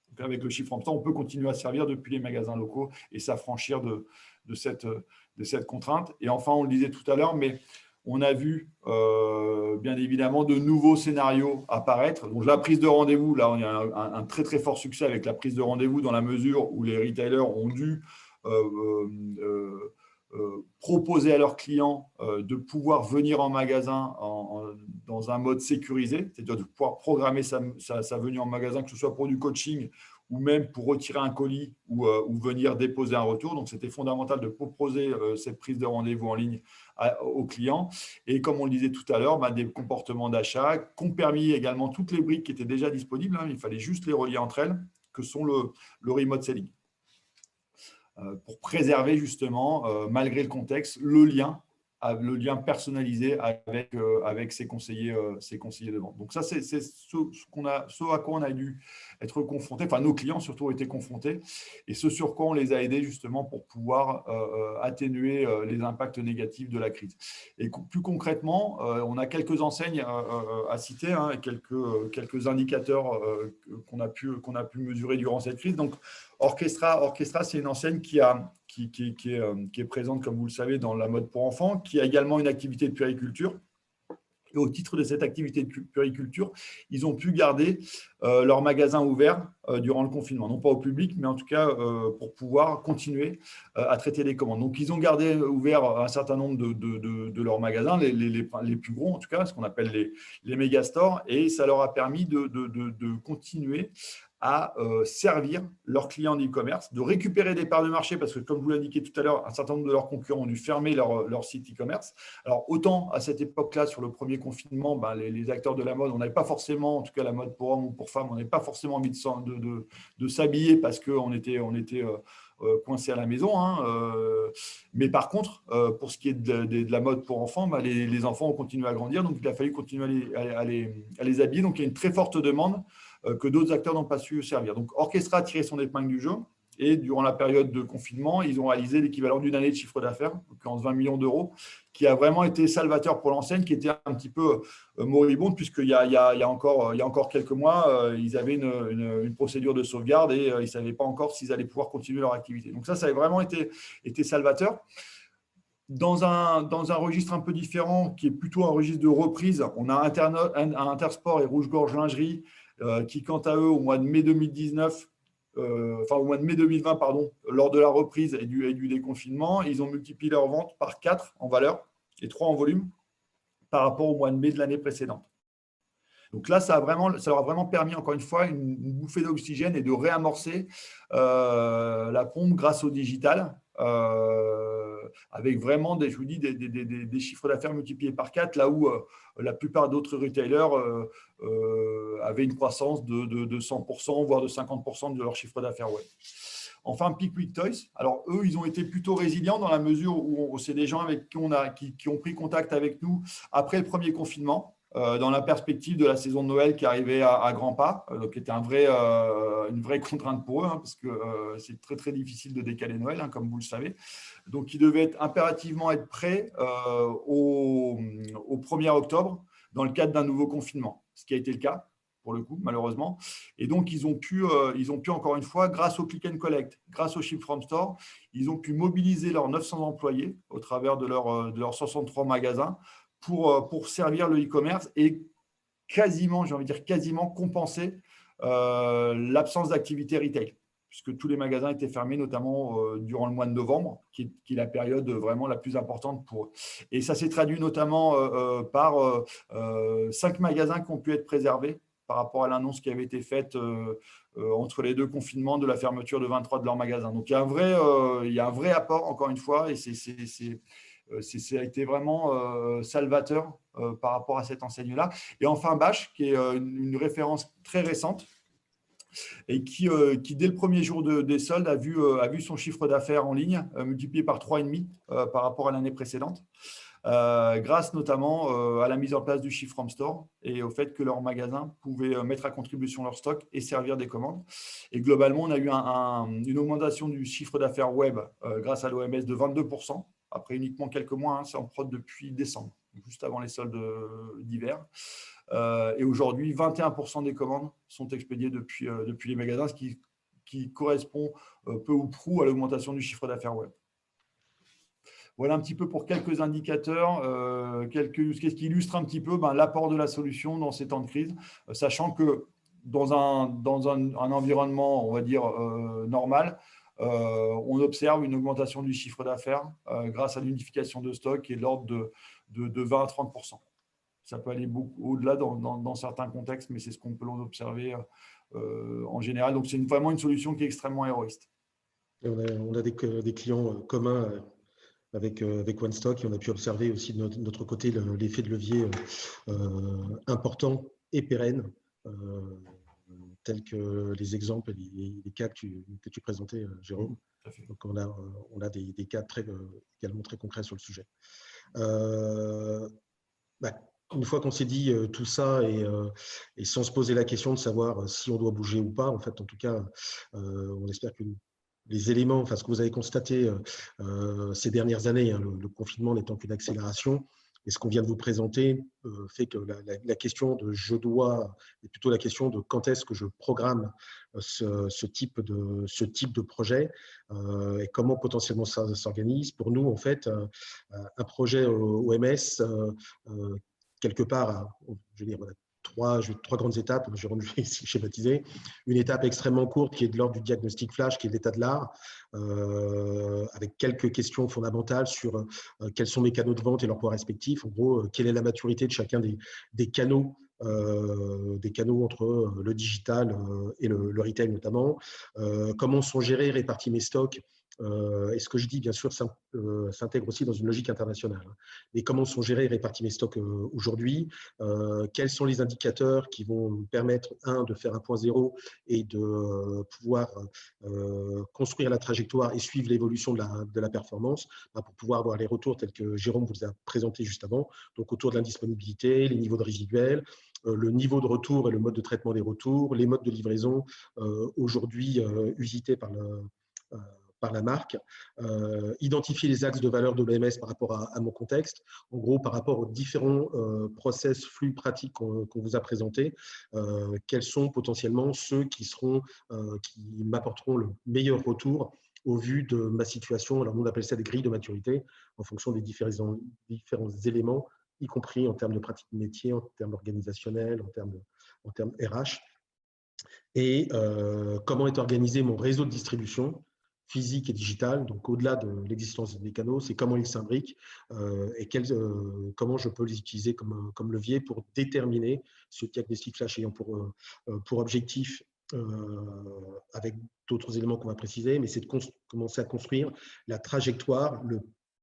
Donc, avec le chiffre en temps, on peut continuer à servir depuis les magasins locaux et s'affranchir de cette contrainte. Et enfin, on le disait tout à l'heure, mais on a vu bien évidemment de nouveaux scénarios apparaître. Donc, la prise de rendez-vous, là, on a un très, très fort succès avec la prise de rendez-vous dans la mesure où les retailers ont dû proposer à leurs clients de pouvoir venir en magasin dans un mode sécurisé, c'est-à-dire de pouvoir programmer sa venue en magasin, que ce soit pour du coaching ou même pour retirer un colis ou venir déposer un retour. Donc, c'était fondamental de proposer cette prise de rendez-vous en ligne aux clients. Et comme on le disait tout à l'heure, des comportements d'achat qui ont permis également toutes les briques qui étaient déjà disponibles, hein, il fallait juste les relier entre elles, que sont le remote selling. Pour préserver justement, malgré le contexte, le lien personnalisé avec ses conseillers de vente. Donc ça, c'est ce à quoi on a dû être confronté, enfin nos clients surtout ont été confrontés, et ce sur quoi on les a aidés justement pour pouvoir atténuer les impacts négatifs de la crise. Et plus concrètement, on a quelques enseignes à citer, hein, et quelques indicateurs qu'on a pu mesurer durant cette crise. Donc Orchestra, c'est une enseigne qui est présente, comme vous le savez, dans la mode pour enfants, qui a également une activité de puériculture. Et au titre de cette activité de puériculture, ils ont pu garder leur magasin ouvert durant le confinement. Non pas au public, mais en tout cas pour pouvoir continuer à traiter les commandes. Donc, ils ont gardé ouvert un certain nombre de leurs magasins, les plus gros en tout cas, ce qu'on appelle les mégastores, et ça leur a permis de continuer à servir leurs clients d'e-commerce, de récupérer des parts de marché, parce que comme je vous l'indiquais tout à l'heure, un certain nombre de leurs concurrents ont dû fermer leur site e-commerce. Alors, autant à cette époque-là, sur le premier confinement, les acteurs de la mode, on n'avait pas forcément, en tout cas la mode pour hommes ou pour femmes, on n'avait pas forcément envie de s'habiller parce qu'on était coincé à la maison. Mais par contre, pour ce qui est de la mode pour enfants, les enfants ont continué à grandir, donc il a fallu continuer à les habiller. Donc, il y a une très forte demande que d'autres acteurs n'ont pas su servir. Donc, Orchestra a tiré son épingle du jeu et durant la période de confinement, ils ont réalisé l'équivalent d'une année de chiffre d'affaires, en l'occurrence 20 millions d'euros, qui a vraiment été salvateur pour l'enseigne, qui était un petit peu moribonde, puisqu'il y a encore quelques mois, ils avaient une procédure de sauvegarde et ils ne savaient pas encore s'ils allaient pouvoir continuer leur activité. Donc ça a vraiment été salvateur. Dans un registre un peu différent, qui est plutôt un registre de reprise, on a Intersport et Rouge-Gorge Lingerie, qui, quant à eux, au mois de mai 2019, au mois de mai 2020, pardon, lors de la reprise et du déconfinement, ils ont multiplié leurs ventes par 4 en valeur et 3 en volume par rapport au mois de mai de l'année précédente. Donc là, ça leur a vraiment permis, encore une fois, une bouffée d'oxygène et de réamorcer la pompe grâce au digital, avec vraiment, je vous dis, des chiffres d'affaires multipliés par 4, là où la plupart d'autres retailers avaient une croissance de 100%, voire de 50% de leur chiffre d'affaires web. Enfin, Pickwick Toys, alors eux, ils ont été plutôt résilients dans la mesure où c'est des gens avec qui ont pris contact avec nous après le premier confinement, dans la perspective de la saison de Noël qui arrivait à grands pas, qui était une vraie contrainte pour eux, parce que c'est très, très difficile de décaler Noël, comme vous le savez. Donc, ils devaient impérativement être prêts au 1er octobre dans le cadre d'un nouveau confinement, ce qui a été le cas, pour le coup, malheureusement. Et donc, ils ont pu encore une fois, grâce au click and collect, grâce au ship from store, ils ont pu mobiliser leurs 900 employés au travers de leurs 63 magasins pour servir le e-commerce et quasiment compenser l'absence d'activité retail, puisque tous les magasins étaient fermés, notamment durant le mois de novembre, qui est la période vraiment la plus importante pour eux. Et ça s'est traduit notamment par 5 magasins qui ont pu être préservés par rapport à l'annonce qui avait été faite entre les 2 confinements de la fermeture de 23 de leurs magasins. Donc, il y a un vrai apport, encore une fois, et ça a été vraiment salvateur par rapport à cette enseigne-là. Et enfin, Bache, qui est une référence très récente et qui, dès le premier jour des soldes, a vu son chiffre d'affaires en ligne multiplié par 3,5 par rapport à l'année précédente, grâce notamment à la mise en place du ship from store et au fait que leurs magasins pouvaient mettre à contribution leur stock et servir des commandes. Et globalement, on a eu une augmentation du chiffre d'affaires web grâce à l'OMS de 22%. Après uniquement quelques mois, c'est en prod depuis décembre, juste avant les soldes d'hiver. Et aujourd'hui, 21% des commandes sont expédiées depuis les magasins, ce qui correspond peu ou prou à l'augmentation du chiffre d'affaires web. Voilà un petit peu pour quelques indicateurs, ce qui illustre un petit peu l'apport de la solution dans ces temps de crise, sachant que dans un environnement, on va dire, normal, on observe une augmentation du chiffre d'affaires grâce à l'unification de stock qui est de l'ordre de 20 à 30%. Ça peut aller beaucoup au-delà dans certains contextes, mais c'est ce qu'on peut observer en général. Donc, c'est vraiment une solution qui est extrêmement héroïste. On a des clients communs avec One Stock et on a pu observer aussi de notre côté l'effet de levier important et pérenne, tels que les exemples et les cas que tu présentais, Jérôme. Donc, on a des cas également très concrets sur le sujet. Une fois qu'on s'est dit tout ça et sans se poser la question de savoir si on doit bouger ou pas, en fait, en tout cas, on espère que les éléments, ce que vous avez constaté ces dernières années, le confinement n'étant qu'une accélération, et ce qu'on vient de vous présenter fait que la question de je dois est plutôt la question de quand est-ce que je programme ce type de projet et comment potentiellement ça s'organise. Pour nous, en fait, un projet OMS quelque part, je veux dire, voilà, trois grandes étapes, je vais ici schématiser. Une étape extrêmement courte qui est de l'ordre du diagnostic flash, qui est l'état de l'art, avec quelques questions fondamentales sur quels sont mes canaux de vente et leurs poids respectifs. En gros, quelle est la maturité de chacun des canaux entre le digital et le retail notamment. Comment sont gérés et répartis mes stocks. Et ce que je dis, bien sûr, s'intègre aussi dans une logique internationale. Et comment sont gérés et répartis mes stocks aujourd'hui. Quels sont les indicateurs qui vont me permettre, de faire un point zéro et de pouvoir construire la trajectoire et suivre l'évolution de la performance, pour pouvoir avoir les retours tels que Jérôme vous a présenté juste avant, donc autour de l'indisponibilité, les niveaux de résiduels, le niveau de retour et le mode de traitement des retours, les modes de livraison aujourd'hui usités par la marque, identifier les axes de valeur de l'OMS par rapport à mon contexte, en gros par rapport aux différents process, flux pratiques qu'on vous a présentés, quels sont potentiellement ceux qui m'apporteront le meilleur retour au vu de ma situation. Alors, nous, on appelle ça des grilles de maturité en fonction des différents éléments, y compris en termes de pratique de métier, en termes organisationnels, en termes RH. Et comment est organisé mon réseau de distribution physique et digital. Donc, au-delà de l'existence des canaux, c'est comment ils s'imbriquent et comment je peux les utiliser comme levier pour déterminer ce diagnostic flash ayant pour objectif, avec d'autres éléments qu'on va préciser, mais c'est de commencer à construire la trajectoire,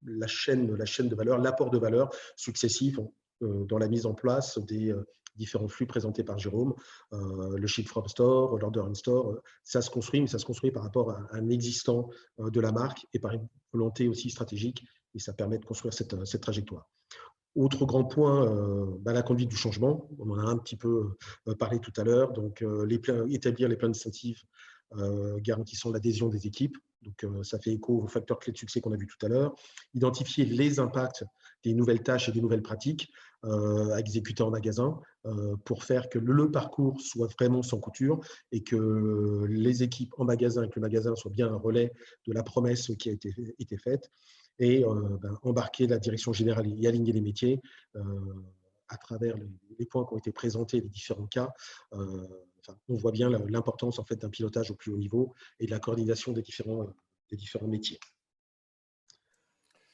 la chaîne de valeur, l'apport de valeur successif dans la mise en place des différents flux présentés par Jérôme, le ship from store, l'order in store, ça se construit, mais ça se construit par rapport à un existant de la marque et par une volonté aussi stratégique, et ça permet de construire cette trajectoire. Autre grand point, la conduite du changement. On en a un petit peu parlé tout à l'heure. Donc, établir les plans d'incentive garantissant l'adhésion des équipes. Donc, ça fait écho aux facteurs clés de succès qu'on a vu tout à l'heure. Identifier les impacts des nouvelles tâches et des nouvelles pratiques à exécuter en magasin pour faire que le parcours soit vraiment sans couture et que les équipes en magasin et que le magasin soit bien un relais de la promesse qui a été faite. Et embarquer la direction générale et aligner les métiers à travers les points qui ont été présentés, les différents cas. On voit bien l'importance en fait, d'un pilotage au plus haut niveau et de la coordination des différents métiers.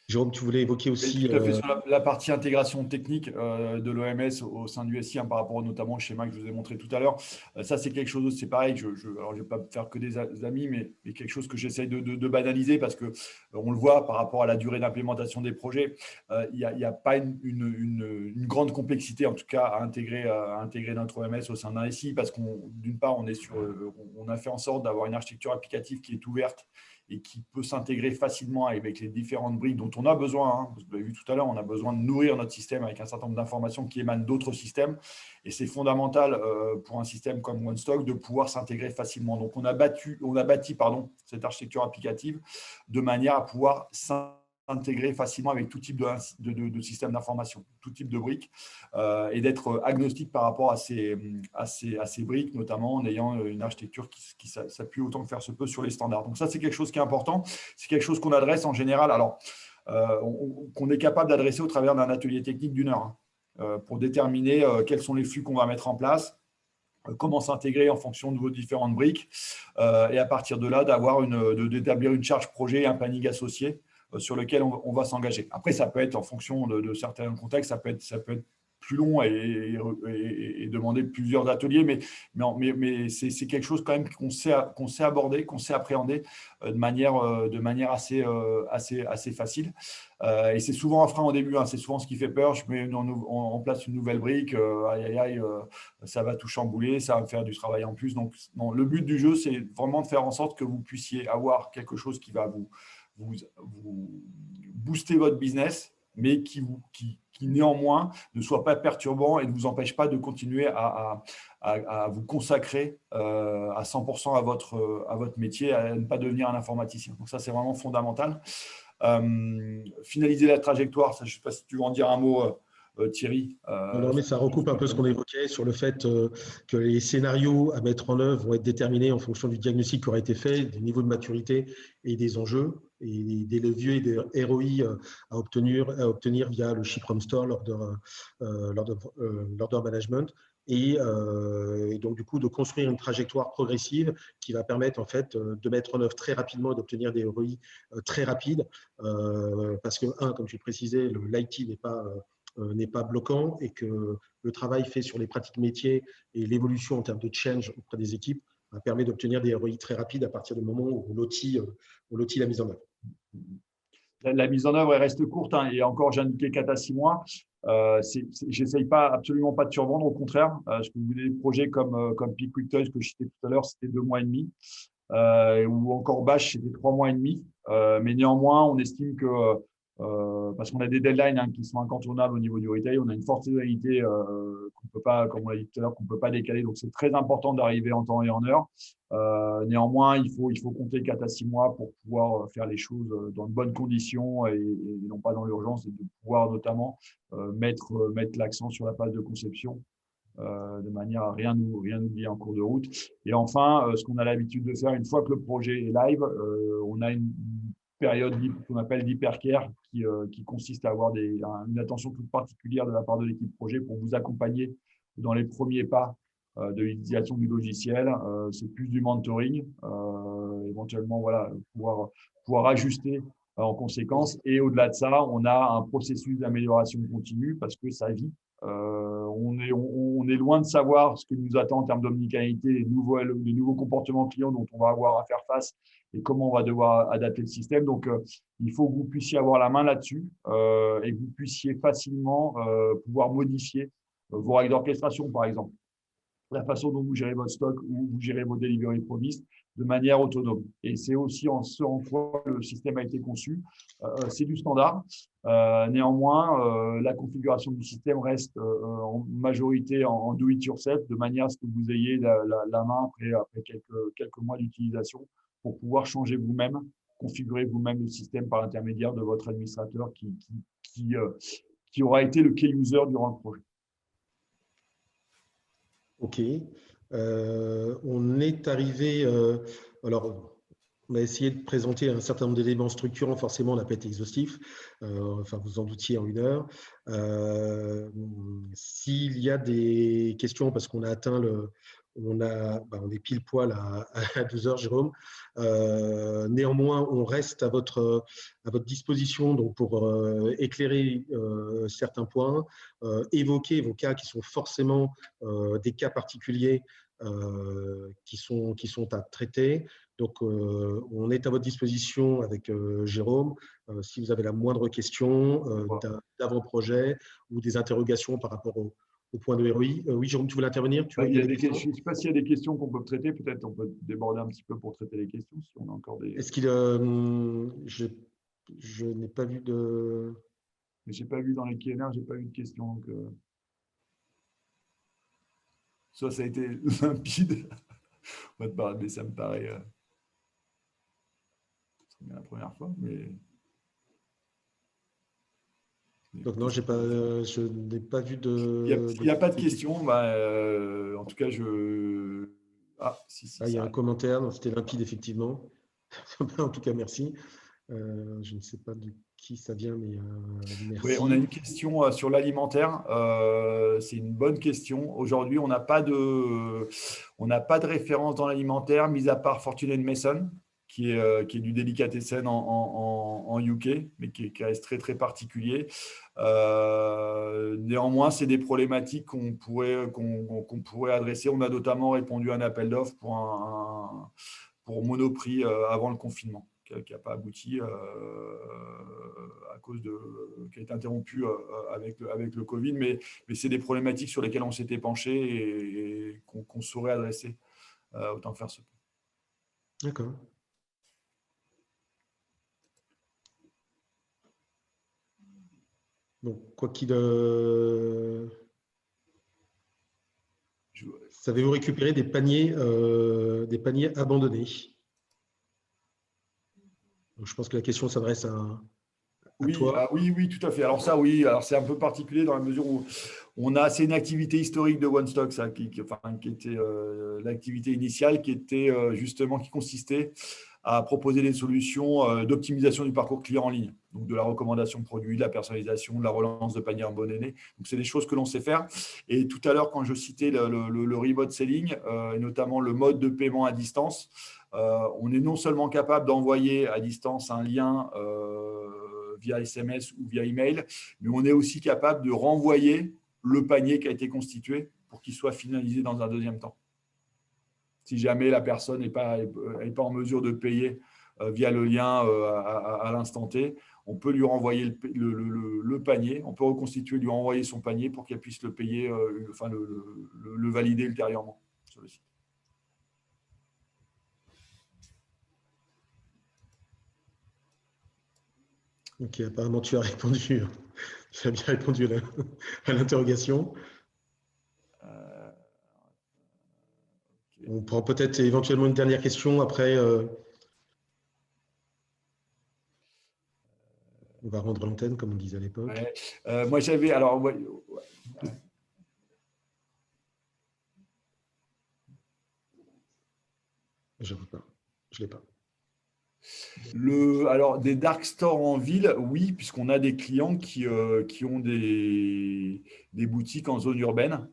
Jérôme, tu voulais évoquer aussi… Tout à fait, sur la partie intégration technique de l'OMS au sein du SI, par rapport notamment au schéma que je vous ai montré tout à l'heure. Ça, c'est quelque chose, c'est pareil, alors je ne vais pas faire que des amis, mais quelque chose que j'essaye de banaliser parce qu'on le voit par rapport à la durée d'implémentation des projets. Il n'y a pas une grande complexité, en tout cas, à intégrer notre OMS au sein d'un SI parce d'une part, on a fait en sorte d'avoir une architecture applicative qui est ouverte et qui peut s'intégrer facilement avec les différentes briques dont on a besoin. Vous l'avez vu tout à l'heure, on a besoin de nourrir notre système avec un certain nombre d'informations qui émanent d'autres systèmes. Et c'est fondamental pour un système comme OneStock de pouvoir s'intégrer facilement. Donc, on a bâti cette architecture applicative de manière à pouvoir s'intégrer facilement avec tout type de système d'information, tout type de briques, et d'être agnostique par rapport à ces briques, notamment en ayant une architecture qui s'appuie autant que faire se peut sur les standards. Donc ça, c'est quelque chose qui est important. C'est quelque chose qu'on adresse en général, alors qu'on est capable d'adresser au travers d'un atelier technique d'1 heure pour déterminer quels sont les flux qu'on va mettre en place, comment s'intégrer en fonction de vos différentes briques, et à partir de là, d'établir une charge projet et un planning associé sur lequel on va s'engager. Après, ça peut être en fonction de certains contextes, ça peut être plus long et demander plusieurs ateliers, mais c'est quelque chose quand même qu'on sait aborder, qu'on sait appréhender de manière assez facile. Et c'est souvent un frein au début, c'est souvent ce qui fait peur. Je mets en place une nouvelle brique, ça va tout chambouler, ça va me faire du travail en plus. Donc, non, le but du jeu, c'est vraiment de faire en sorte que vous puissiez avoir quelque chose qui va vous booster votre business, mais qui néanmoins ne soit pas perturbant et ne vous empêche pas de continuer à vous consacrer à 100% à votre métier, à ne pas devenir un informaticien. Donc ça, c'est vraiment fondamental. Finaliser la trajectoire, ça, je ne sais pas si tu veux en dire un mot, Thierry. Non, mais ça recoupe un peu ce qu'on évoquait sur le fait que les scénarios à mettre en œuvre vont être déterminés en fonction du diagnostic qui aura été fait, du niveau de maturité et des enjeux, et des leviers et des ROI à obtenir via le ShipRoom Store, l'order management. Et donc, du coup, de construire une trajectoire progressive qui va permettre en fait de mettre en œuvre très rapidement et d'obtenir des ROI très rapides. Parce que, comme tu le précisais, l'IT n'est pas bloquant et que le travail fait sur les pratiques métiers et l'évolution en termes de change auprès des équipes permet d'obtenir des ROI très rapides à partir du moment où on lotit la mise en œuvre. La mise en œuvre elle reste courte, hein, et encore j'ai indiqué 4 à 6 mois. J'essaye absolument pas de survendre, au contraire. Ce que vous voulez, des projets comme Pick Quick Toys que je citais tout à l'heure, c'était 2 mois et demi, ou encore Bash, c'était 3 mois et demi. Mais néanmoins, on estime que parce qu'on a des deadlines, hein, qui sont incontournables au niveau du retail, on a une forte saisonnalité qu'on peut pas, comme on l'a dit tout à l'heure, qu'on peut pas décaler. Donc c'est très important d'arriver en temps et en heure. Néanmoins, il faut compter 4 à 6 mois pour pouvoir faire les choses dans de bonnes conditions et non pas dans l'urgence, et de pouvoir notamment mettre l'accent sur la phase de conception, de manière à rien oublier en cours de route. Et enfin, ce qu'on a l'habitude de faire une fois que le projet est live, on a une période qu'on appelle d'hypercare qui consiste à avoir une attention toute particulière de la part de l'équipe projet pour vous accompagner dans les premiers pas de l'utilisation du logiciel. C'est plus du mentoring, éventuellement voilà, pouvoir ajuster en conséquence. Et au-delà de ça, on a un processus d'amélioration continue parce que ça vit. On est loin de savoir ce que nous attend en termes d'omnicanalité, les nouveaux comportements clients dont on va avoir à faire face et comment on va devoir adapter le système. Donc, il faut que vous puissiez avoir la main là-dessus et que vous puissiez facilement pouvoir modifier vos règles d'orchestration, par exemple, la façon dont vous gérez votre stock ou vous gérez vos delivery promises de manière autonome. Et c'est aussi ce en quoi le système a été conçu. C'est du standard. Néanmoins, la configuration du système reste en majorité en do-it-yourself, de manière à ce que vous ayez la main après quelques mois d'utilisation pour pouvoir changer vous-même, configurer vous-même le système par l'intermédiaire de votre administrateur qui aura été le key user durant le projet. OK. On est arrivé… alors, on a essayé de présenter un certain nombre d'éléments structurants. Forcément, on n'a pas été exhaustif. Enfin, vous en doutiez en 1 heure. S'il y a des questions, parce qu'on a atteint on est pile poil à 12 heures, Jérôme. Néanmoins, on reste à votre disposition donc pour éclairer certains points, évoquer vos cas qui sont forcément des cas particuliers qui sont à traiter. Donc, on est à votre disposition avec Jérôme. Si vous avez la moindre question d'avant-projet ou des interrogations par rapport au point de ROI. Oui, Jérôme, tu voulais intervenir? Je ne sais pas s'il y a des questions qu'on peut traiter. Peut-être on peut déborder un petit peu pour traiter les questions, si on a encore des… Est-ce qu'il… je n'ai pas vu de… Mais je n'ai pas vu dans les Q&A, je n'ai pas vu de questions. Donc, soit ça a été limpide, mais ça me paraît… c'est bien la première fois, mais… Donc non, je n'ai pas vu de… Il n'y a pas de questions. En tout cas, il y a un commentaire, c'était limpide, effectivement. En tout cas, merci. Je ne sais pas de qui ça vient, mais merci. Oui, on a une question sur l'alimentaire. C'est une bonne question. Aujourd'hui, on n'a pas de référence dans l'alimentaire, mis à part Fortune & Mason, qui est du delicatessen en UK, mais qui reste très, très particulier. Néanmoins, c'est des problématiques qu'on pourrait adresser. On a notamment répondu à un appel d'offres pour Monoprix avant le confinement, qui n'a pas abouti à cause qui a été interrompu avec le Covid. Mais c'est des problématiques sur lesquelles on s'était penché et qu'on saurait adresser autant faire ce peut. D'accord. Donc, quoi qu'il… Savez-vous récupérer des paniers abandonnés? Donc, je pense que la question s'adresse à Oui, toi? oui, tout à fait. Alors ça, oui, alors c'est un peu particulier dans la mesure où c'est une activité historique de OneStock, ça, qui était l'activité initiale, qui était justement, qui consistait à proposer des solutions d'optimisation du parcours client en ligne. Donc, de la recommandation de produits, de la personnalisation, de la relance de panier abandonné. Donc, c'est des choses que l'on sait faire. Et tout à l'heure, quand je citais le remote selling, et notamment le mode de paiement à distance, on est non seulement capable d'envoyer à distance un lien via SMS ou via email, mais on est aussi capable de renvoyer le panier qui a été constitué pour qu'il soit finalisé dans un deuxième temps. Si jamais la personne n'est pas en mesure de payer via le lien à l'instant T, on peut lui renvoyer le panier, on peut reconstituer, lui renvoyer son panier pour qu'elle puisse le payer, enfin le valider ultérieurement sur le site. Ok, apparemment tu as répondu, tu as bien répondu à l'interrogation. On prend peut-être éventuellement une dernière question. Après, on va rendre l'antenne, comme on disait à l'époque. Ouais. Moi, j'avais. Alors, ouais. Je ne pas. Je l'ai pas. Alors, des dark stores en ville, oui, puisqu'on a des clients qui ont des boutiques en zone urbaine.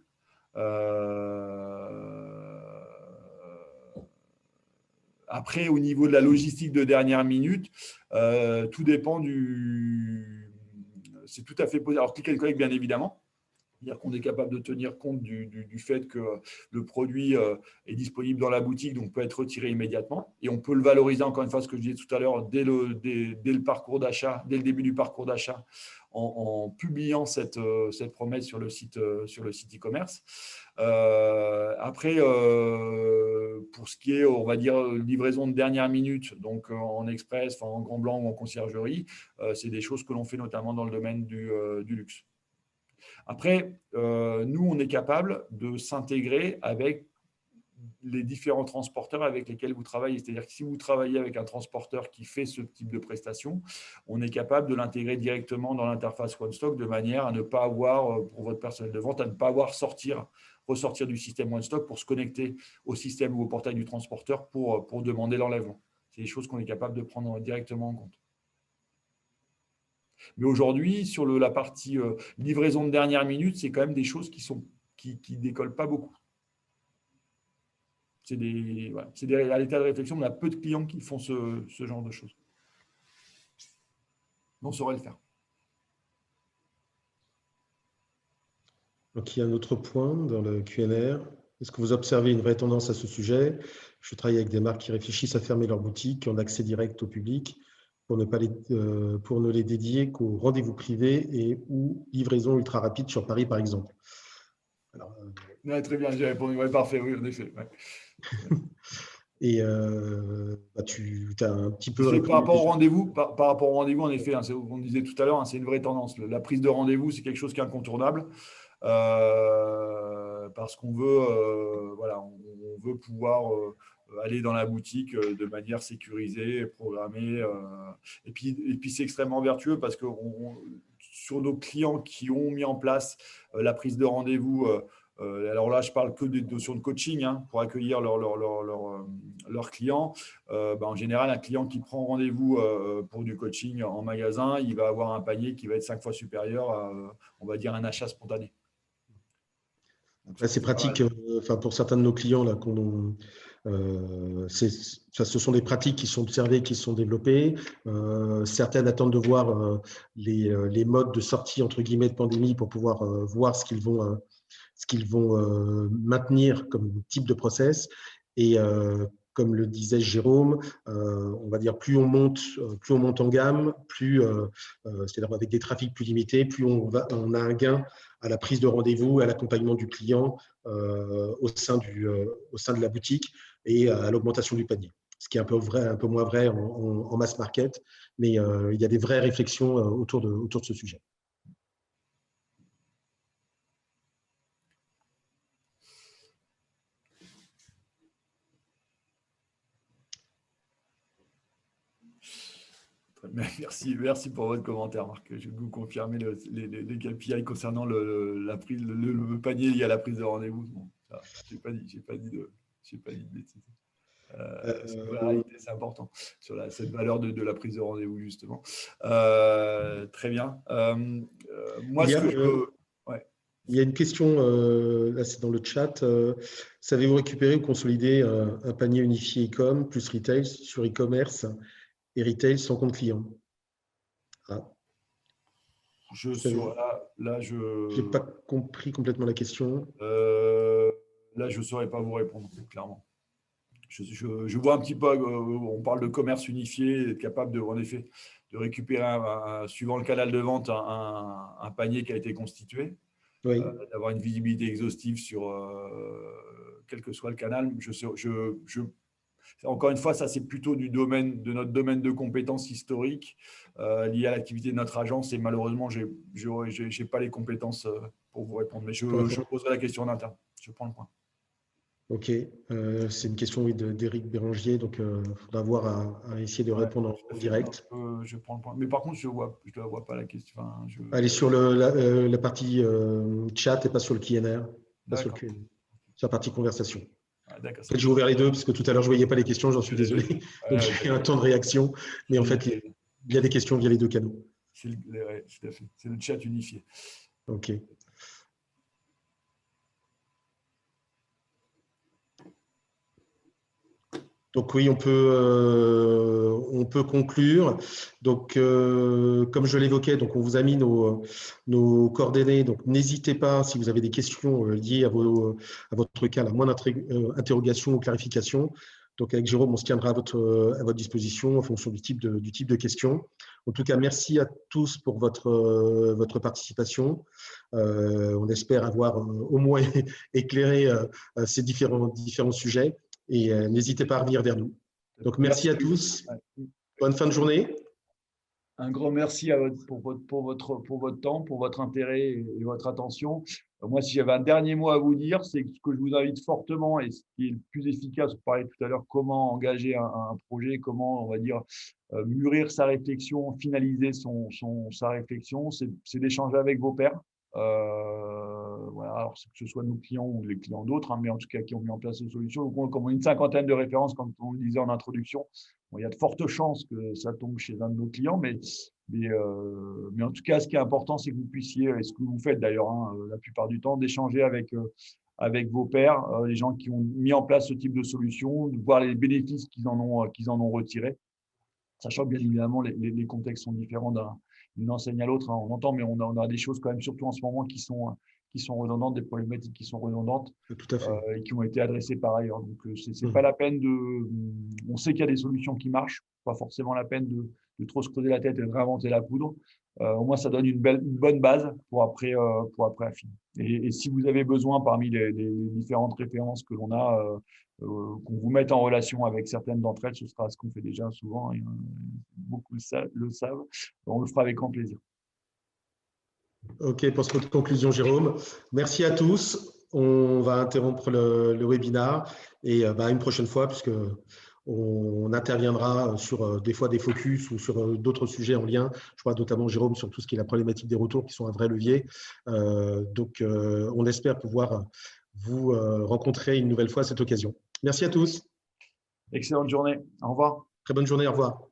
Après, au niveau de la logistique de dernière minute, tout dépend du. C'est tout à fait possible. Alors, click and collect, bien évidemment. C'est-à-dire qu'on est capable de tenir compte du fait que le produit est disponible dans la boutique, donc peut être retiré immédiatement. Et on peut le valoriser, encore une fois, ce que je disais tout à l'heure, dès le parcours d'achat, dès le début du parcours d'achat, en publiant cette promesse sur le site e-commerce. Après, pour ce qui est, on va dire, livraison de dernière minute, donc en express, en grand blanc ou en conciergerie, c'est des choses que l'on fait notamment dans le domaine du luxe. Après, nous, on est capable de s'intégrer avec les différents transporteurs avec lesquels vous travaillez. C'est-à-dire que si vous travaillez avec un transporteur qui fait ce type de prestation, on est capable de l'intégrer directement dans l'interface OneStock de manière à ne pas avoir, pour votre personnel de vente, à ne pas avoir ressortir du système OneStock pour se connecter au système ou au portail du transporteur pour demander l'enlèvement. C'est des choses qu'on est capable de prendre directement en compte. Mais aujourd'hui, sur la partie livraison de dernière minute, c'est quand même des choses qui décollent pas beaucoup. À l'état de réflexion, on a peu de clients qui font ce genre de choses. On saurait le faire. Donc, il y a un autre point dans le QNR. Est-ce que vous observez une vraie tendance à ce sujet? Je travaille avec des marques qui réfléchissent à fermer leurs boutiques, qui ont accès direct au public pour ne les dédier qu'aux rendez-vous privés et ou livraison ultra rapide sur Paris, par exemple. Alors, très bien, j'ai répondu. Ouais, parfait, oui, en effet. Ouais. Et tu as un petit peu répondu. Par rapport au rendez-vous, par rapport au rendez-vous, en effet, on disait tout à l'heure, c'est une vraie tendance. La prise de rendez-vous, c'est quelque chose qui est incontournable parce qu'on veut, on veut pouvoir aller dans la boutique de manière sécurisée, programmée. Et puis c'est extrêmement vertueux parce que sur nos clients qui ont mis en place la prise de rendez-vous, alors là, je parle que des notions de coaching pour accueillir leurs clients. En général, un client qui prend rendez-vous pour du coaching en magasin, il va avoir un panier qui va être 5 fois supérieur à, on va dire, un achat spontané. Après, c'est pratique. Pour certains de nos clients, là, ce sont des pratiques qui sont observées, qui sont développées. Certaines attendent de voir les modes de sortie entre guillemets de pandémie pour pouvoir voir ce qu'ils vont maintenir comme type de process. Et comme le disait Jérôme, on va dire plus on monte en gamme, c'est-à-dire avec des trafics plus limités, plus on a un gain à la prise de rendez-vous, à l'accompagnement du client au sein de la boutique et à l'augmentation du panier. Ce qui est un peu moins vrai en mass market, mais il y a des vraies réflexions autour de ce sujet. Merci pour votre commentaire, Marc. Je vais vous confirmer les KPI concernant le panier lié à la prise de rendez-vous. Bon, je n'ai pas dit de bêtises. La réalité, c'est important sur cette valeur de la prise de rendez-vous, justement. Très bien. Moi, ce que je veux… Il y a une question, là c'est dans le chat. Savez-vous récupérer ou consolider un panier unifié e-com plus retail sur e-commerce et retail sans compte client? Je n'ai pas compris complètement la question. Là, je ne saurais pas vous répondre, clairement. Je vois un petit peu, on parle de commerce unifié, être capable de, en effet, de récupérer, suivant le canal de vente, un panier qui a été constitué, oui. D'avoir une visibilité exhaustive sur quel que soit le canal. Encore une fois, ça c'est plutôt de notre domaine de compétences historiques lié à l'activité de notre agence, et malheureusement, je n'ai pas les compétences pour vous répondre. Mais je poserai la question en interne. Je prends le point. Ok, c'est une question d'Éric Bérangier, donc il faudra voir à essayer de répondre en direct. Je prends le point. Mais par contre, je ne vois pas la question. Elle est sur la partie chat et pas sur le Q&A, pas sur la partie conversation. En fait, j'ai ouvert les deux parce que tout à l'heure, je ne voyais pas les questions, j'en suis désolé. Donc, j'ai un temps de réaction. Mais en fait, il y a des questions via les deux canaux. Tout à fait. C'est le chat unifié. OK. Donc oui, on peut conclure. Donc, comme je l'évoquais, donc on vous a mis nos coordonnées. Donc, n'hésitez pas, si vous avez des questions liées à votre cas, la moindre interrogation ou clarification. Donc, avec Jérôme, on se tiendra à votre disposition en fonction du type de questions. En tout cas, merci à tous pour votre participation. On espère avoir au moins éclairé ces différents sujets. Et n'hésitez pas à revenir vers nous. Donc, merci à tous. Bonne fin de journée. Un grand merci pour votre temps, pour votre intérêt et votre attention. Moi, si j'avais un dernier mot à vous dire, c'est que je vous invite fortement, et ce qui est le plus efficace, vous parliez tout à l'heure, comment engager un projet, comment, on va dire, mûrir sa réflexion, finaliser sa réflexion, c'est d'échanger avec vos pairs. Voilà, alors que ce soit nos clients ou les clients d'autres, mais en tout cas qui ont mis en place une solution. Donc, comme une cinquantaine de références, comme on le disait en introduction, il y a de fortes chances que ça tombe chez un de nos clients, mais en tout cas, ce qui est important, c'est que vous puissiez, et ce que vous faites d'ailleurs la plupart du temps, d'échanger avec vos pairs, les gens qui ont mis en place ce type de solution, de voir les bénéfices qu'ils en ont retirés, sachant que bien évidemment les contextes sont différents d'une enseigne à l'autre, on entend, mais on a des choses quand même, surtout en ce moment, qui sont redondantes, des problématiques qui sont redondantes. Tout à fait. Et qui ont été adressées par ailleurs. Donc, c'est pas la peine on sait qu'il y a des solutions qui marchent, pas forcément la peine de trop se creuser la tête et de réinventer la poudre. Au moins, ça donne une bonne base pour après affiner. Et si vous avez besoin, parmi les différentes références que l'on a, qu'on vous mette en relation avec certaines d'entre elles, ce sera ce qu'on fait déjà souvent, et beaucoup le savent. On le fera avec grand plaisir. OK, pour cette conclusion, Jérôme. Merci à tous. On va interrompre le webinaire et une prochaine fois, puisqu'on interviendra sur des fois des focus ou sur d'autres sujets en lien. Je crois notamment, Jérôme, sur tout ce qui est la problématique des retours, qui sont un vrai levier. Donc, on espère pouvoir vous rencontrer une nouvelle fois à cette occasion. Merci à tous. Excellente journée. Au revoir. Très bonne journée. Au revoir.